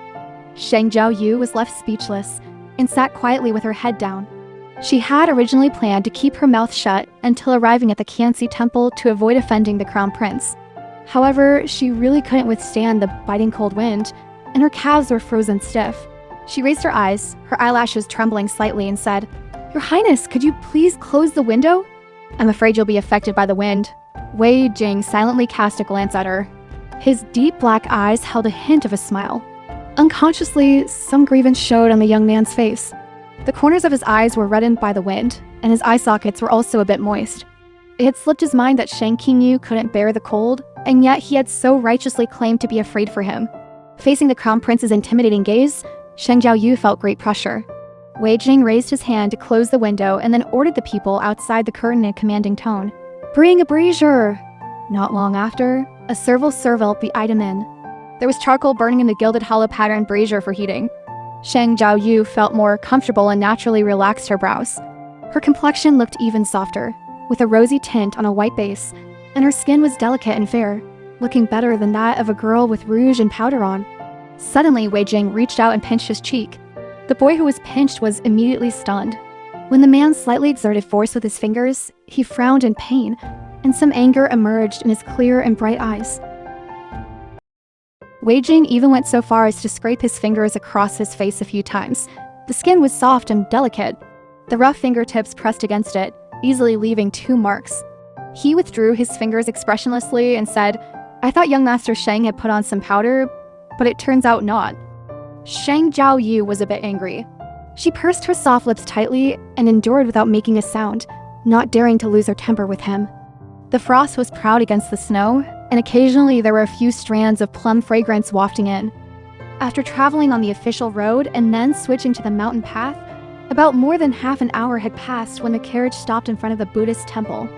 Sheng Jiaoyu was left speechless and sat quietly with her head down. She had originally planned to keep her mouth shut until arriving at the Qianxi temple to avoid offending the Crown Prince. However, she really couldn't withstand the biting cold wind, and her calves were frozen stiff. She raised her eyes, her eyelashes trembling slightly, and said, "Your Highness, could you please close the window?" "I'm afraid you'll be affected by the wind." Wei Jing silently cast a glance at her. His deep black eyes held a hint of a smile. Unconsciously, some grievance showed on the young man's face. The corners of his eyes were reddened by the wind, and his eye sockets were also a bit moist. It had slipped his mind that Sheng Jiaoyu couldn't bear the cold, and yet he had so righteously claimed to be afraid for him. Facing the Crown Prince's intimidating gaze, Sheng Jiaoyu felt great pressure. Wei Jing raised his hand to close the window and then ordered the people outside the curtain in a commanding tone, "Bring a brazier!" Not long after, a servile servant beat him in. There was charcoal burning in the gilded hollow pattern brazier for heating. Sheng Jiaoyu felt more comfortable and naturally relaxed her brows. Her complexion looked even softer, with a rosy tint on a white base, and her skin was delicate and fair, looking better than that of a girl with rouge and powder on. Suddenly, Wei Jing reached out and pinched his cheek. The boy who was pinched was immediately stunned. When the man slightly exerted force with his fingers, he frowned in pain, and some anger emerged in his clear and bright eyes. Wei Jing even went so far as to scrape his fingers across his face a few times. The skin was soft and delicate. The rough fingertips pressed against it, easily leaving 2 marks. He withdrew his fingers expressionlessly and said, "I thought young Master Sheng had put on some powder, but it turns out not." Sheng Jiaoyu was a bit angry. She pursed her soft lips tightly and endured without making a sound, not daring to lose her temper with him. The frost was proud against the snow, and occasionally there were a few strands of plum fragrance wafting in. After traveling on the official road and then switching to the mountain path, about more than half an hour had passed when the carriage stopped in front of the Buddhist temple.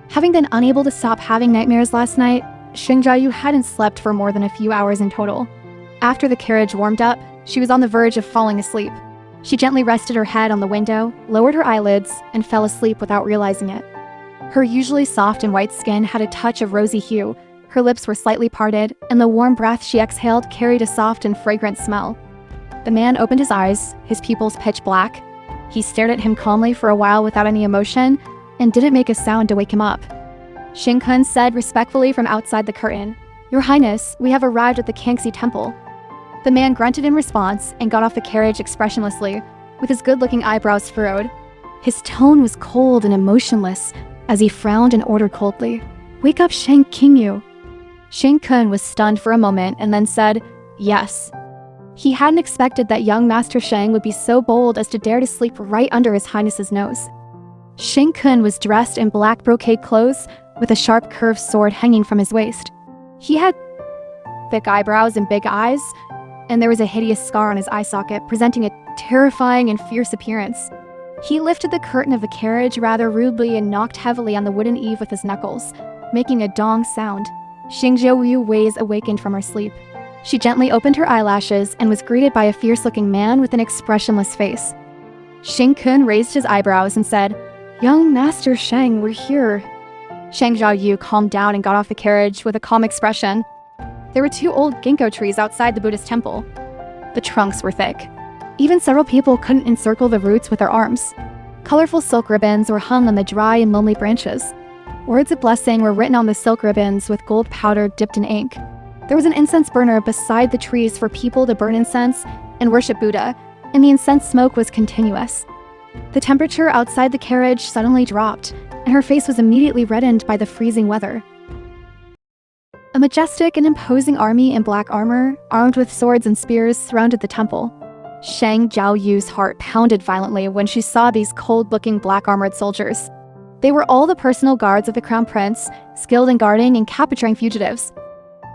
Having been unable to stop having nightmares last night, Sheng Jiaoyu hadn't slept for more than a few hours in total. After the carriage warmed up, she was on the verge of falling asleep. She gently rested her head on the window, lowered her eyelids, and fell asleep without realizing it. Her usually soft and white skin had a touch of rosy hue, her lips were slightly parted, and the warm breath she exhaled carried a soft and fragrant smell. The man opened his eyes, his pupils pitch black. He stared at him calmly for a while without any emotion, and didn't make a sound to wake him up. Xing Kun said respectfully from outside the curtain, "Your Highness, we have arrived at the Kangxi Temple." The man grunted in response and got off the carriage expressionlessly, with his good-looking eyebrows furrowed. His tone was cold and emotionless as he frowned and ordered coldly, "Wake up Sheng Qingyu." Xing Kun was stunned for a moment and then said, "Yes." He hadn't expected that young Master Sheng would be so bold as to dare to sleep right under His Highness's nose. Xing Kun was dressed in black brocade clothes with a sharp curved sword hanging from his waist. He had thick eyebrows and big eyes, and there was a hideous scar on his eye socket, presenting a terrifying and fierce appearance. He lifted the curtain of the carriage rather rudely and knocked heavily on the wooden eave with his knuckles, making a dong sound. Sheng Jiaoyu awakened from her sleep. She gently opened her eyelashes and was greeted by a fierce-looking man with an expressionless face. Xing Kun raised his eyebrows and said, "Young Master Sheng, we're here." Sheng Jiaoyu calmed down and got off the carriage with a calm expression. There were 2 old ginkgo trees outside the Buddhist temple. The trunks were thick. Even several people couldn't encircle the roots with their arms. Colorful silk ribbons were hung on the dry and lonely branches. Words of blessing were written on the silk ribbons with gold powder dipped in ink. There was an incense burner beside the trees for people to burn incense and worship Buddha, and the incense smoke was continuous. The temperature outside the carriage suddenly dropped, and her face was immediately reddened by the freezing weather. A majestic and imposing army in black armor, armed with swords and spears, surrounded the temple. Sheng Jiaoyu's heart pounded violently when she saw these cold-looking black-armored soldiers. They were all the personal guards of the Crown Prince, skilled in guarding and capturing fugitives.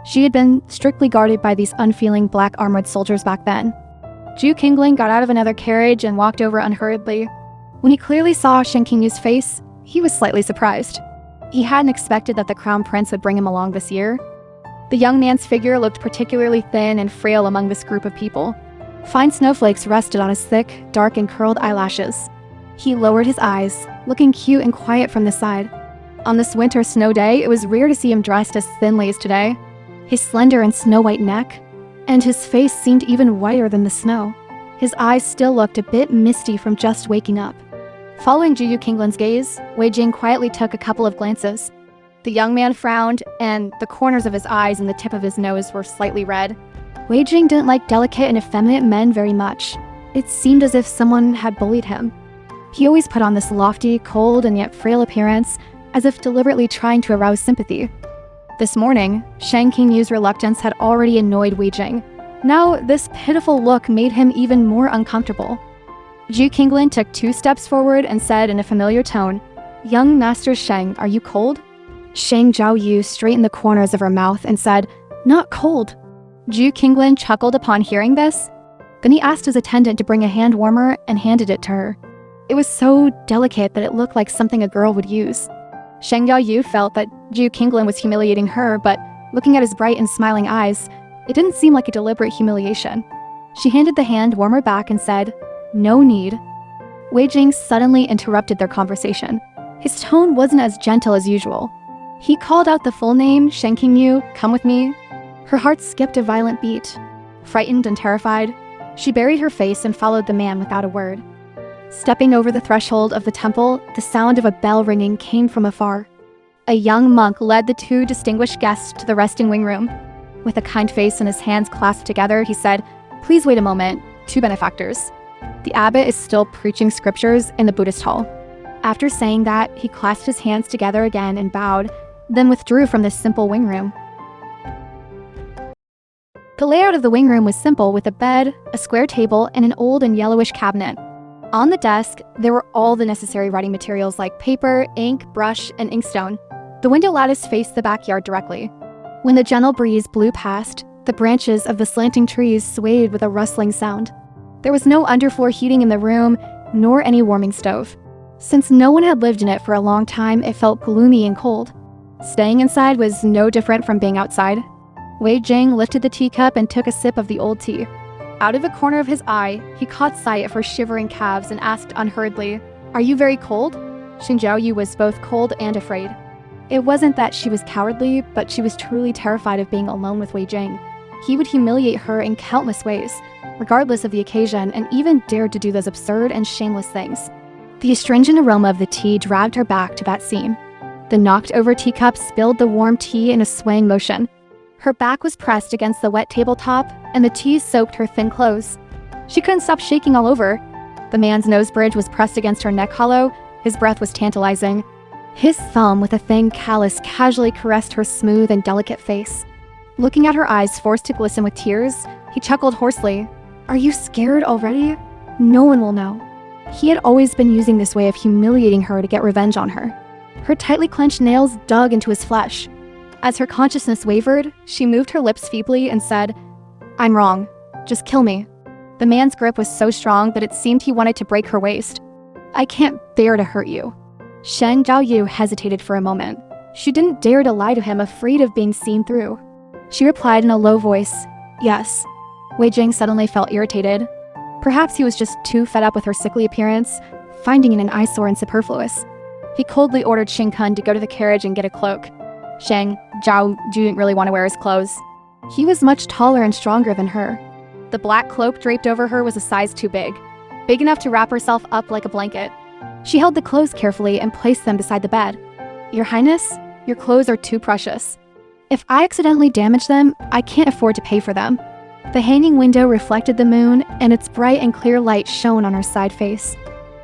She had been strictly guarded by these unfeeling black-armored soldiers back then. Zhu Qingling got out of another carriage and walked over unhurriedly. When he clearly saw Sheng Qingyu's face, he was slightly surprised. He hadn't expected that the Crown Prince would bring him along this year. The young man's figure looked particularly thin and frail among this group of people. Fine snowflakes rested on his thick, dark and curled eyelashes. He lowered his eyes, looking cute and quiet from the side. On this winter snow day, it was rare to see him dressed as thinly as today. His slender and snow-white neck, and his face seemed even whiter than the snow. His eyes still looked a bit misty from just waking up. Following Zhu Qingling's gaze, Wei Jing quietly took a couple of glances. The young man frowned, and the corners of his eyes and the tip of his nose were slightly red. Wei Jing didn't like delicate and effeminate men very much. It seemed as if someone had bullied him. He always put on this lofty, cold, and yet frail appearance, as if deliberately trying to arouse sympathy. This morning, Sheng Qingyu's reluctance had already annoyed Wei Jing. Now, this pitiful look made him even more uncomfortable. Zhu Qingling took 2 steps forward and said in a familiar tone, "Young Master Sheng, are you cold?" Sheng Jiaoyu straightened the corners of her mouth and said, "Not cold." Zhu Qingling chuckled upon hearing this. Then he asked his attendant to bring a hand warmer and handed it to her. It was so delicate that it looked like something a girl would use. Sheng Jiaoyu felt that Zhu Qingling was humiliating her, but looking at his bright and smiling eyes, it didn't seem like a deliberate humiliation. She handed the hand warmer back and said, "No need." Wei Jing suddenly interrupted their conversation. His tone wasn't as gentle as usual. He called out the full name, "Sheng Qingyu, come with me." Her heart skipped a violent beat. Frightened and terrified, she buried her face and followed the man without a word. Stepping over the threshold of the temple, the sound of a bell ringing came from afar. A young monk led the 2 distinguished guests to the resting wing room. With a kind face and his hands clasped together, he said, "Please wait a moment, 2 benefactors." The abbot is still preaching scriptures in the Buddhist hall. After saying that, he clasped his hands together again and bowed, then withdrew from this simple wing room. The layout of the wing room was simple, with a bed, a square table, and an old and yellowish cabinet. On the desk, there were all the necessary writing materials like paper, ink, brush, and inkstone. The window lattice faced the backyard directly. When the gentle breeze blew past, the branches of the slanting trees swayed with a rustling sound. There was no underfloor heating in the room, nor any warming stove. Since no one had lived in it for a long time, it felt gloomy and cold. Staying inside was no different from being outside. Wei Jing lifted the teacup and took a sip of the old tea. Out of a corner of his eye, he caught sight of her shivering calves and asked unhurriedly, "Are you very cold?" Sheng Jiaoyu was both cold and afraid. It wasn't that she was cowardly, but she was truly terrified of being alone with Wei Jing. He would humiliate her in countless ways, regardless of the occasion, and even dared to do those absurd and shameless things. The astringent aroma of the tea dragged her back to that scene. The knocked-over teacup spilled the warm tea in a swaying motion. Her back was pressed against the wet tabletop, and the tea soaked her thin clothes. She couldn't stop shaking all over. The man's nose bridge was pressed against her neck hollow. His breath was tantalizing. His thumb with a thin callus casually caressed her smooth and delicate face. Looking at her eyes forced to glisten with tears, he chuckled hoarsely. "Are you scared already? No one will know." He had always been using this way of humiliating her to get revenge on her. Her tightly clenched nails dug into his flesh. As her consciousness wavered, she moved her lips feebly and said, "I'm wrong. Just kill me." The man's grip was so strong that it seemed he wanted to break her waist. "I can't bear to hurt you." Sheng Jiaoyu hesitated for a moment. She didn't dare to lie to him, afraid of being seen through. She replied in a low voice, "Yes." Wei Jing suddenly felt irritated. Perhaps he was just too fed up with her sickly appearance, finding it an eyesore and superfluous. He coldly ordered Sheng Kun to go to the carriage and get a cloak. Sheng Jiaoyu didn't really want to wear his clothes. He was much taller and stronger than her. The black cloak draped over her was a size too big enough to wrap herself up like a blanket. She held the clothes carefully and placed them beside the bed. "Your Highness, your clothes are too precious. If I accidentally damage them, I can't afford to pay for them." The hanging window reflected the moon, and its bright and clear light shone on her side face.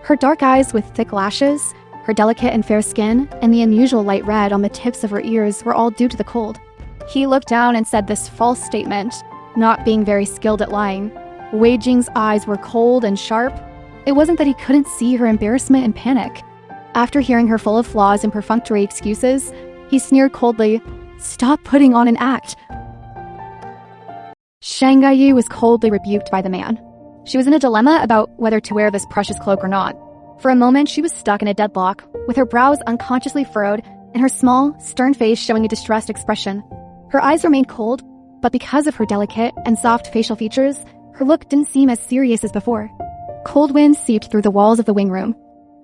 Her dark eyes with thick lashes, her delicate and fair skin, and the unusual light red on the tips of her ears were all due to the cold. He looked down and said this false statement, not being very skilled at lying. Wei Jing's eyes were cold and sharp. It wasn't that he couldn't see her embarrassment and panic. After hearing her full of flaws and perfunctory excuses, he sneered coldly, "Stop putting on an act." Sheng Jiaoyu was coldly rebuked by the man. She was in a dilemma about whether to wear this precious cloak or not. For a moment, she was stuck in a deadlock, with her brows unconsciously furrowed and her small, stern face showing a distressed expression. Her eyes remained cold, but because of her delicate and soft facial features, her look didn't seem as serious as before. Cold winds seeped through the walls of the wing room.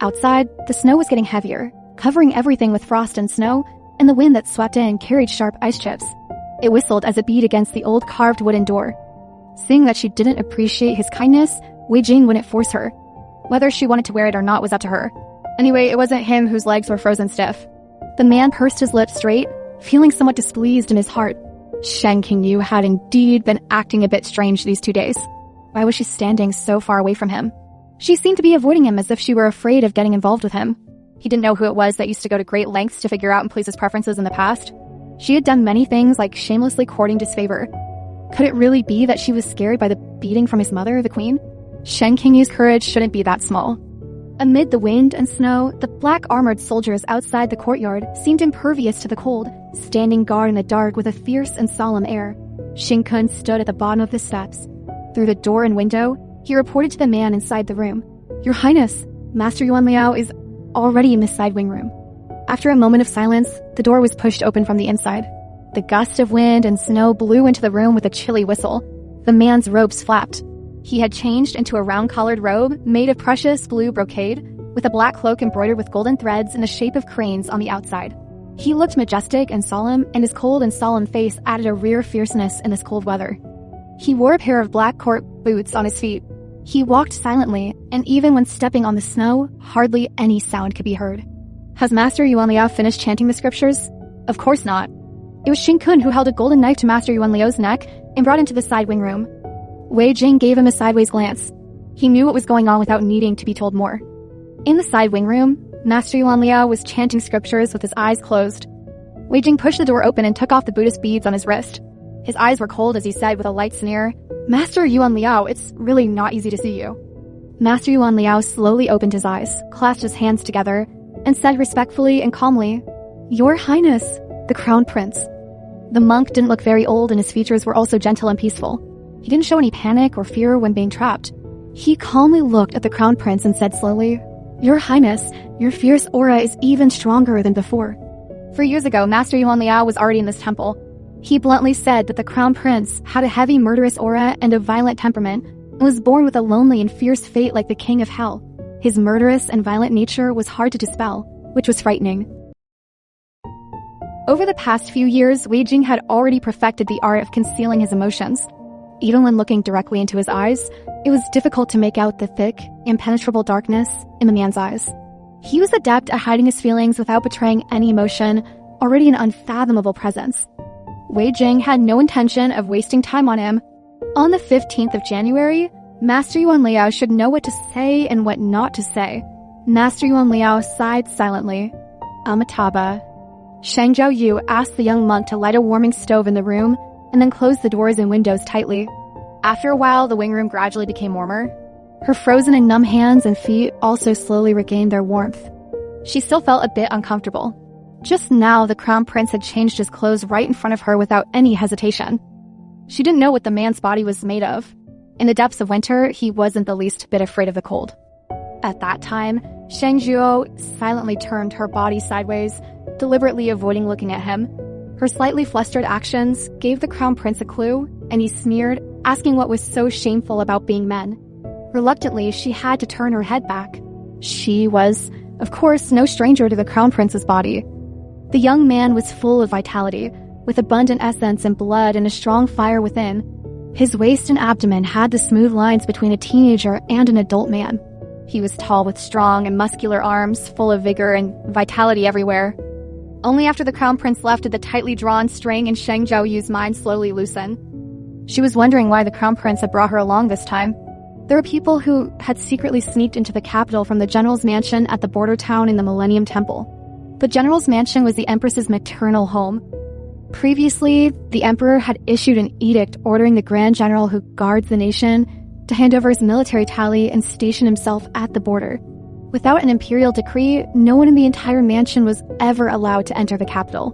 Outside, the snow was getting heavier, covering everything with frost and snow, and the wind that swept in carried sharp ice chips. It whistled as it beat against the old carved wooden door. Seeing that she didn't appreciate his kindness, Wei Jing wouldn't force her. Whether she wanted to wear it or not was up to her. Anyway, it wasn't him whose legs were frozen stiff. The man pursed his lips straight, feeling somewhat displeased in his heart. Sheng Jiaoyu had indeed been acting a bit strange these 2 days. Why was she standing so far away from him? She seemed to be avoiding him as if she were afraid of getting involved with him. He didn't know who it was that used to go to great lengths to figure out and please his preferences in the past. She had done many things like shamelessly courting disfavor. Could it really be that she was scared by the beating from his mother, the queen? Sheng Jiaoyu's courage shouldn't be that small. Amid the wind and snow, the black armored soldiers outside the courtyard seemed impervious to the cold, standing guard in the dark with a fierce and solemn air. Sheng Kun stood at the bottom of the steps. Through the door and window, he reported to the man inside the room, "Your Highness, Master Yuan Liao is already in the side wing room." After a moment of silence, the door was pushed open from the inside. The gust of wind and snow blew into the room with a chilly whistle. The man's robes flapped. He had changed into a round-collared robe made of precious blue brocade, with a black cloak embroidered with golden threads in the shape of cranes on the outside. He looked majestic and solemn, and his cold and solemn face added a rare fierceness in this cold weather. He wore a pair of black court boots on his feet. He walked silently, and even when stepping on the snow, hardly any sound could be heard. Has Master Yuan Liao finished chanting the scriptures? Of course not. It was Sheng Kun who held a golden knife to Master Yuan Liao's neck and brought him to the side wing room. Wei Jing gave him a sideways glance. He knew what was going on without needing to be told more. In the side wing room, Master Yuan Liao was chanting scriptures with his eyes closed. Wei Jing pushed the door open and took off the Buddhist beads on his wrist. His eyes were cold as he said with a light sneer, "Master Yuan Liao, it's really not easy to see you." Master Yuan Liao slowly opened his eyes, clasped his hands together, and said respectfully and calmly, "Your Highness, the Crown Prince." The monk didn't look very old, and his features were also gentle and peaceful. He didn't show any panic or fear when being trapped. He calmly looked at the Crown Prince and said slowly, "Your Highness, your fierce aura is even stronger than before." 4 years ago, Master Yuan Liao was already in this temple. He bluntly said that the Crown Prince had a heavy murderous aura and a violent temperament, and was born with a lonely and fierce fate like the King of Hell. His murderous and violent nature was hard to dispel, which was frightening. Over the past few years, Wei Jing had already perfected the art of concealing his emotions. Even when looking directly into his eyes, it was difficult to make out the thick, impenetrable darkness in the man's eyes. He was adept at hiding his feelings without betraying any emotion, already an unfathomable presence. Wei Jing had no intention of wasting time on him. On the 15th of January, Master Yuan Liao should know what to say and what not to say. Master Yuan Liao sighed silently. Amitabha. Sheng Jiaoyu asked the young monk to light a warming stove in the room and then close the doors and windows tightly. After a while, the wing room gradually became warmer. Her frozen and numb hands and feet also slowly regained their warmth. She still felt a bit uncomfortable. Just now, the Crown Prince had changed his clothes right in front of her without any hesitation. She didn't know what the man's body was made of. In the depths of winter, he wasn't the least bit afraid of the cold. At that time, Sheng Jiaoyu silently turned her body sideways, deliberately avoiding looking at him. Her slightly flustered actions gave the Crown Prince a clue, and he sneered, asking what was so shameful about being men. Reluctantly, she had to turn her head back. She was, of course, no stranger to the Crown Prince's body. The young man was full of vitality, with abundant essence and blood and a strong fire within. His waist and abdomen had the smooth lines between a teenager and an adult man. He was tall with strong and muscular arms, full of vigor and vitality everywhere. Only after the Crown Prince left did the tightly drawn string in Sheng Jiaoyu's mind slowly loosen. She was wondering why the Crown Prince had brought her along this time. There were people who had secretly sneaked into the capital from the general's mansion at the border town in the Millennium Temple. The general's mansion was the Empress's maternal home. Previously, the Emperor had issued an edict ordering the Grand General who guards the nation to hand over his military tally and station himself at the border. Without an imperial decree, no one in the entire mansion was ever allowed to enter the capital.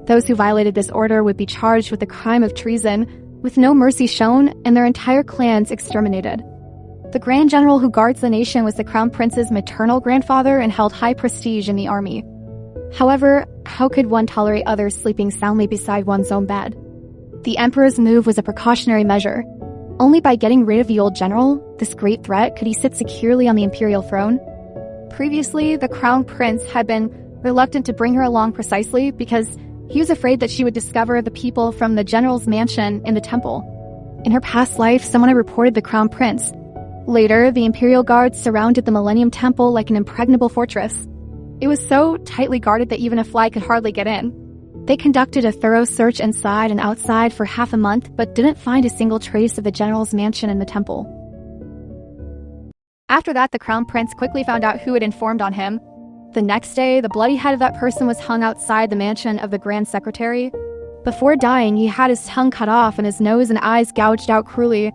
Those who violated this order would be charged with the crime of treason, with no mercy shown, and their entire clans exterminated. The Grand General who guards the nation was the Crown Prince's maternal grandfather and held high prestige in the army. However, how could one tolerate others sleeping soundly beside one's own bed? The Emperor's move was a precautionary measure. Only by getting rid of the old general, this great threat, could he sit securely on the imperial throne. Previously, the Crown Prince had been reluctant to bring her along precisely because he was afraid that she would discover the people from the general's mansion in the temple. In her past life, someone had reported the Crown Prince. Later, the imperial guards surrounded the Millennium Temple like an impregnable fortress. It was so tightly guarded that even a fly could hardly get in. They conducted a thorough search inside and outside for half a month, but didn't find a single trace of the general's mansion in the temple. After that, the Crown Prince quickly found out who had informed on him. The next day, the bloody head of that person was hung outside the mansion of the Grand Secretary. Before dying, he had his tongue cut off and his nose and eyes gouged out cruelly.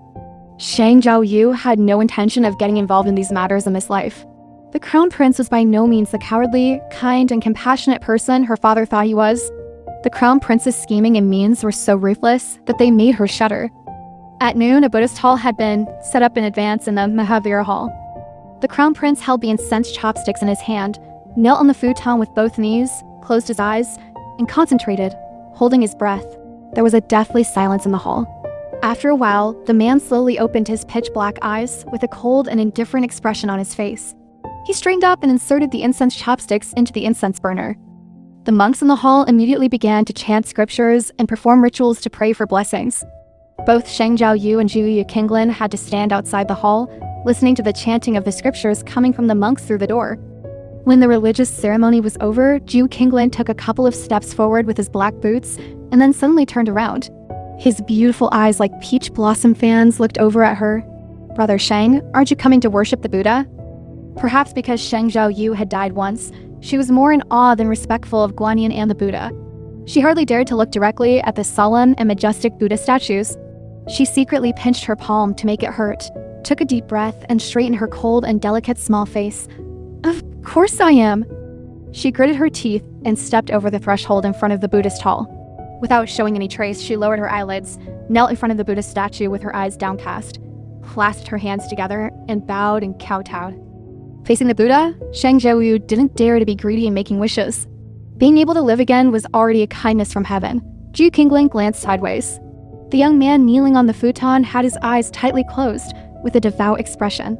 Sheng Jiaoyu had no intention of getting involved in these matters in this life. The Crown Prince was by no means the cowardly, kind, and compassionate person her father thought he was. The Crown Prince's scheming and means were so ruthless that they made her shudder. At noon, a Buddhist hall had been set up in advance in the Mahavira Hall. The Crown Prince held the incense chopsticks in his hand, knelt on the futon with both knees, closed his eyes, and concentrated, holding his breath. There was a deathly silence in the hall. After a while, the man slowly opened his pitch-black eyes with a cold and indifferent expression on his face. He straightened up and inserted the incense chopsticks into the incense burner. The monks in the hall immediately began to chant scriptures and perform rituals to pray for blessings. Both Sheng Jiaoyu and Zhu Qinglin had to stand outside the hall, listening to the chanting of the scriptures coming from the monks through the door. When the religious ceremony was over, Zhu Qinglin took a couple of steps forward with his black boots and then suddenly turned around. His beautiful eyes like peach blossom fans looked over at her. "Brother Sheng, aren't you coming to worship the Buddha?" Perhaps because Sheng Jiaoyu had died once, she was more in awe than respectful of Guanyin and the Buddha. She hardly dared to look directly at the solemn and majestic Buddha statues. She secretly pinched her palm to make it hurt, took a deep breath and straightened her cold and delicate small face. "Of course I am." She gritted her teeth and stepped over the threshold in front of the Buddhist hall. Without showing any trace, she lowered her eyelids, knelt in front of the Buddhist statue with her eyes downcast, clasped her hands together, and bowed and kowtowed. Facing the Buddha, Sheng Jiaoyu didn't dare to be greedy in making wishes. Being able to live again was already a kindness from heaven. Zhu Qingling glanced sideways. The young man kneeling on the futon had his eyes tightly closed, with a devout expression.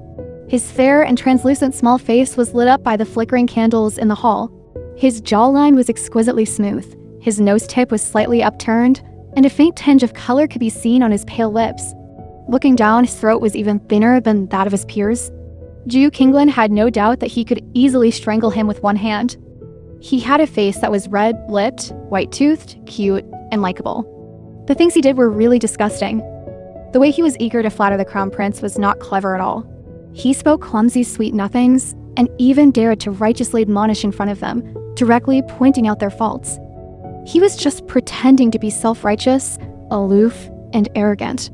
His fair and translucent small face was lit up by the flickering candles in the hall. His jawline was exquisitely smooth, his nose tip was slightly upturned, and a faint tinge of color could be seen on his pale lips. Looking down, his throat was even thinner than that of his peers. Zhu Qingling had no doubt that he could easily strangle him with one hand. He had a face that was red-lipped, white-toothed, cute, and likable. The things he did were really disgusting. The way he was eager to flatter the Crown Prince was not clever at all. He spoke clumsy, sweet nothings, and even dared to righteously admonish in front of them, directly pointing out their faults. He was just pretending to be self-righteous, aloof, and arrogant.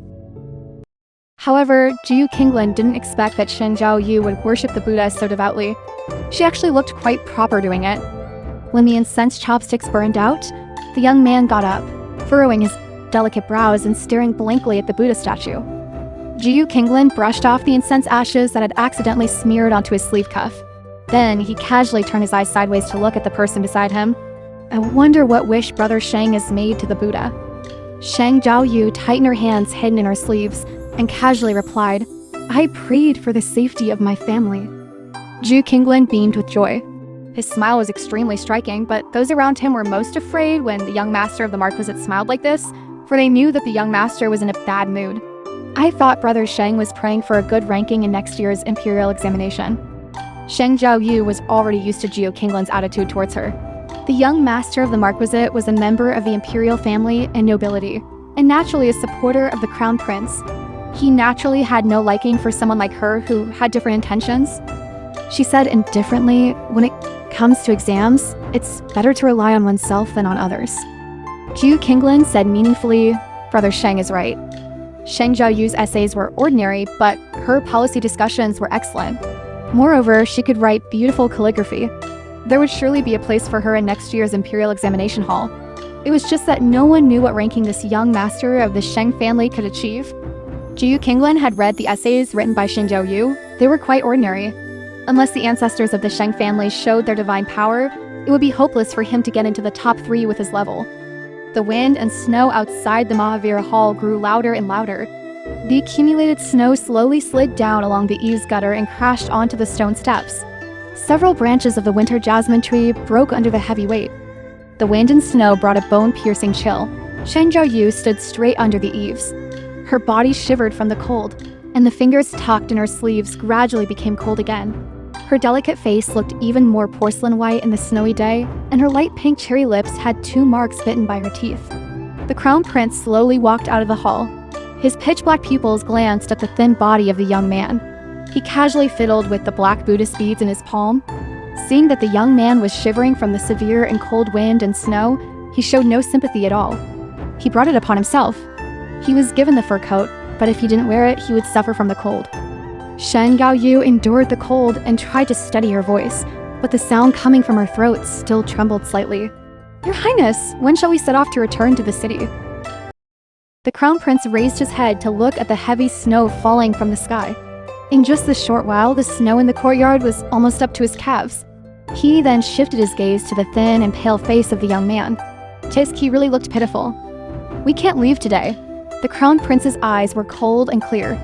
However, Zhu Qingling didn't expect that Sheng Jiaoyu would worship the Buddha so devoutly. She actually looked quite proper doing it. When the incense chopsticks burned out, the young man got up, furrowing his delicate brows and staring blankly at the Buddha statue. Zhu Qingling brushed off the incense ashes that had accidentally smeared onto his sleeve cuff. Then he casually turned his eyes sideways to look at the person beside him. "I wonder what wish Brother Sheng has made to the Buddha." Sheng Jiaoyu tightened her hands hidden in her sleeves and casually replied, "I prayed for the safety of my family." Zhu Qingling beamed with joy. His smile was extremely striking, but those around him were most afraid when the young master of the Marquisate smiled like this, for they knew that the young master was in a bad mood. "I thought Brother Sheng was praying for a good ranking in next year's imperial examination." Sheng Jiaoyu was already used to Zhu Qingling's attitude towards her. The young master of the Marquisate was a member of the imperial family and nobility, and naturally a supporter of the Crown Prince. He naturally had no liking for someone like her who had different intentions. She said indifferently, "When it comes to exams, it's better to rely on oneself than on others." Zhu Qingling said meaningfully, "Brother Sheng is right." Sheng Jiaoyu's essays were ordinary, but her policy discussions were excellent. Moreover, she could write beautiful calligraphy. There would surely be a place for her in next year's imperial examination hall. It was just that no one knew what ranking this young master of the Sheng family could achieve. Zhu Qingling had read the essays written by Sheng Jiaoyu. They were quite ordinary. Unless the ancestors of the Sheng family showed their divine power, it would be hopeless for him to get into the top 3 with his level. The wind and snow outside the Mahavira Hall grew louder and louder. The accumulated snow slowly slid down along the eaves gutter and crashed onto the stone steps. Several branches of the winter jasmine tree broke under the heavy weight. The wind and snow brought a bone-piercing chill. Sheng Jiaoyu stood straight under the eaves. Her body shivered from the cold, and the fingers tucked in her sleeves gradually became cold again. Her delicate face looked even more porcelain white in the snowy day, and her light pink cherry lips had 2 marks bitten by her teeth. The Crown Prince slowly walked out of the hall. His pitch-black pupils glanced at the thin body of the young man. He casually fiddled with the black Buddhist beads in his palm. Seeing that the young man was shivering from the severe and cold wind and snow, he showed no sympathy at all. He brought it upon himself. He was given the fur coat, but if he didn't wear it, he would suffer from the cold. Sheng Jiaoyu endured the cold and tried to steady her voice, but the sound coming from her throat still trembled slightly. "Your Highness, when shall we set off to return to the city?" The Crown Prince raised his head to look at the heavy snow falling from the sky. In just a short while, the snow in the courtyard was almost up to his calves. He then shifted his gaze to the thin and pale face of the young man. He really looked pitiful. "We can't leave today." The Crown Prince's eyes were cold and clear.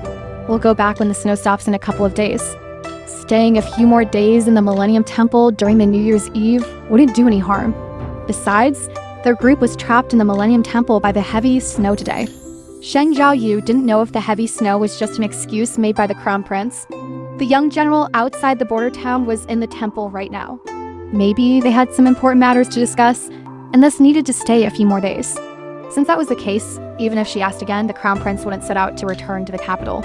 "We'll go back when the snow stops in a couple of days." Staying a few more days in the Millennium Temple during the New Year's Eve wouldn't do any harm. Besides, their group was trapped in the Millennium Temple by the heavy snow today. Sheng Jiaoyu didn't know if the heavy snow was just an excuse made by the Crown Prince. The young general outside the border town was in the temple right now. Maybe they had some important matters to discuss, and thus needed to stay a few more days. Since that was the case, even if she asked again, the Crown Prince wouldn't set out to return to the capital.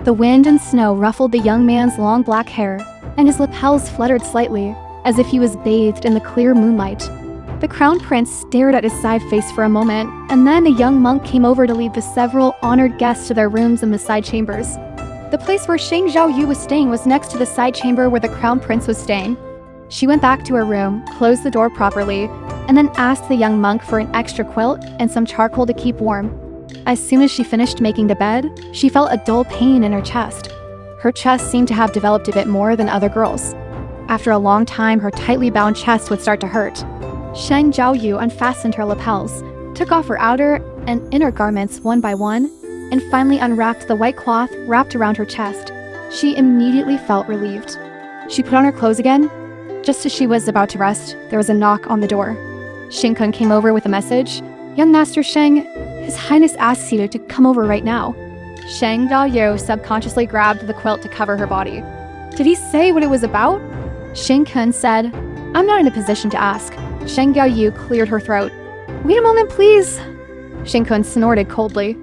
The wind and snow ruffled the young man's long black hair, and his lapels fluttered slightly, as if he was bathed in the clear moonlight. The Crown Prince stared at his side face for a moment, and then a young monk came over to lead the several honored guests to their rooms in the side chambers. The place where Sheng Jiaoyu was staying was next to the side chamber where the Crown Prince was staying. She went back to her room, closed the door properly, and then asked the young monk for an extra quilt and some charcoal to keep warm. As soon as she finished making the bed, she felt a dull pain in her chest. Her chest seemed to have developed a bit more than other girls. After a long time, her tightly bound chest would start to hurt. Sheng Jiaoyu unfastened her lapels, took off her outer and inner garments one by one, and finally unwrapped the white cloth wrapped around her chest. She immediately felt relieved. She put on her clothes again. Just as she was about to rest, there was a knock on the door. Sheng Kun came over with a message. "Young Master Sheng, His Highness asks you to come over right now." Sheng Jiaoyu subconsciously grabbed the quilt to cover her body. Did he say what it was about? Sheng Kun said, "I'm not in a position to ask." Sheng Jiaoyu cleared her throat. "Wait a moment, please." Sheng Kun snorted coldly.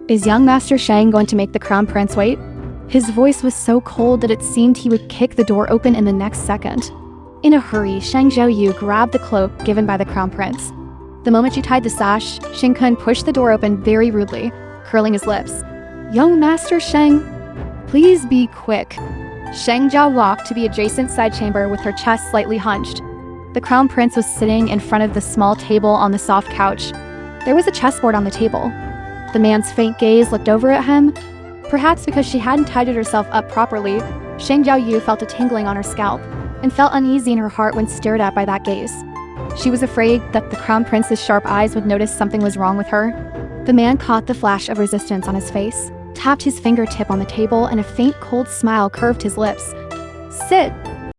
Is young Master Sheng going to make the Crown Prince wait? His voice was so cold that it seemed he would kick the door open in the next second. In a hurry, Sheng Jiaoyu grabbed the cloak given by the Crown Prince. The moment she tied the sash, Sheng Kun pushed the door open very rudely, curling his lips. "Young Master Sheng, please be quick." Sheng Jiao walked to the adjacent side chamber with her chest slightly hunched. The Crown Prince was sitting in front of the small table on the soft couch. There was a chessboard on the table. The man's faint gaze looked over at him. Perhaps because she hadn't tidied herself up properly, Sheng Jiaoyu felt a tingling on her scalp and felt uneasy in her heart when stared at by that gaze. She was afraid that the Crown Prince's sharp eyes would notice something was wrong with her. The man caught the flash of resistance on his face, tapped his fingertip on the table, and a faint cold smile curved his lips. "Sit,"